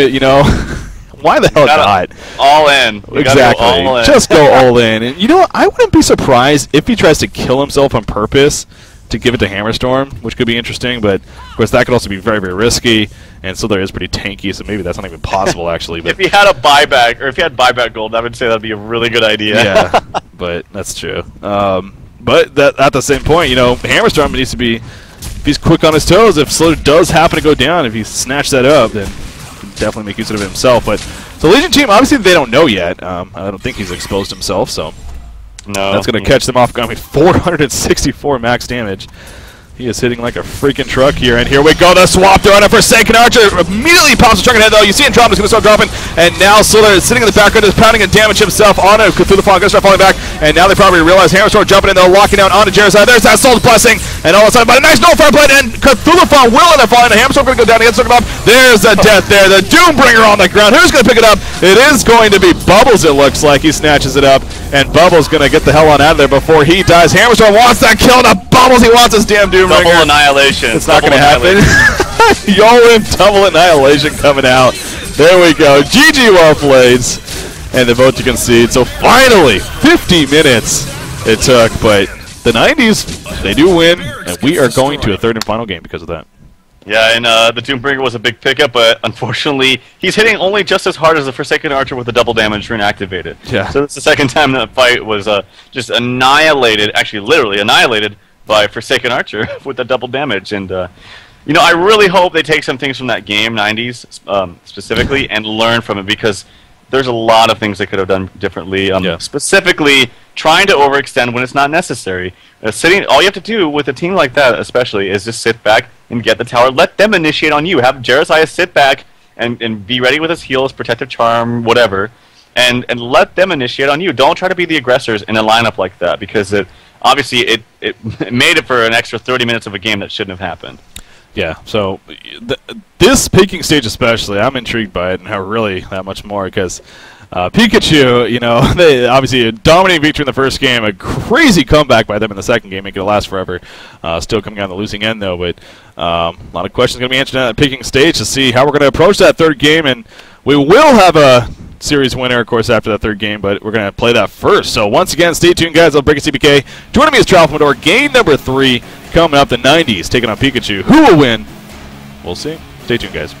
why the hell not? All in. Exactly. Go all in. Just go all in. And I wouldn't be surprised if he tries to kill himself on purpose to give it to Hammerstorm, which could be interesting, but of course that could also be very, very risky, and Slither is pretty tanky, so maybe that's not even possible actually. But if he had a buyback, or if he had buyback gold, I would say that'd be a really good idea. Yeah, but that's true. But at the same point, Hammerstorm needs to be, if he's quick on his toes, if Slither does happen to go down, if he snatched that up, then he can definitely make use of it himself. But the Legion team, obviously they don't know yet. I don't think he's exposed himself, so no, that's going to catch them off guard. 464 max damage. He is hitting like a freaking truck here, and here we go. The swap throw on a Forsaken Archer. Immediately pops the truck ahead, though. You see him drop, he's going to start dropping, and now Slither is sitting in the background, is pounding and damage himself on a Cthulhu Fall, going to start falling back, and now they probably realize Hammerstorm jumping in, they're locking down onto Jared's side. There's that Soul's Blessing, and all of a sudden, but a nice nullifire blade, and Cthulhu Fall will end up falling, and Hammerstorm going to go down against Circle Up. There's the death there, the Doombringer on the ground. Who's going to pick it up? It is going to be Bubbles, it looks like. He snatches it up, and Bubbles going to get the hell on out of there before he dies. Hammerstorm wants that kill to Bubbles. He wants his damn Doombringer. Double annihilation. It's not going to happen. Yolim double annihilation coming out. There we go. GG, well played. And the vote to concede. So finally, 50 minutes it took, but the 90s, they do win, and we are going to a third and final game because of that. Yeah, and the Doombringer was a big pickup, but unfortunately, he's hitting only just as hard as the Forsaken Archer with the double damage rune activated. Yeah. So it's the second time that fight was just annihilated, actually literally annihilated by Forsaken Archer with the double damage. And, you know, I really hope they take some things from that game, 90s specifically, and learn from it, because there's a lot of things they could have done differently. Specifically, trying to overextend when it's not necessary. All you have to do with a team like that, especially, is just sit back and get the tower. Let them initiate on you. Have Jeremiah sit back and be ready with his heals, protective charm, whatever, and let them initiate on you. Don't try to be the aggressors in a lineup like that, because obviously it made it for an extra 30 minutes of a game that shouldn't have happened. Yeah, so this picking stage especially, I'm intrigued by it, and how really that much more, because Pikachu, you know, they obviously a dominating victory in the first game, a crazy comeback by them in the second game, making it last forever. Still coming out on the losing end, though, but a lot of questions going to be answered on that picking stage to see how we're going to approach that third game, and we will have a series winner, of course, after that third game, but we're going to play that first. So once again, stay tuned, guys. I'll break a CPK. Joining me is Tralfamador, game number 3, coming up, the 90s, taking on Pikachu. Who will win? We'll see. Stay tuned, guys.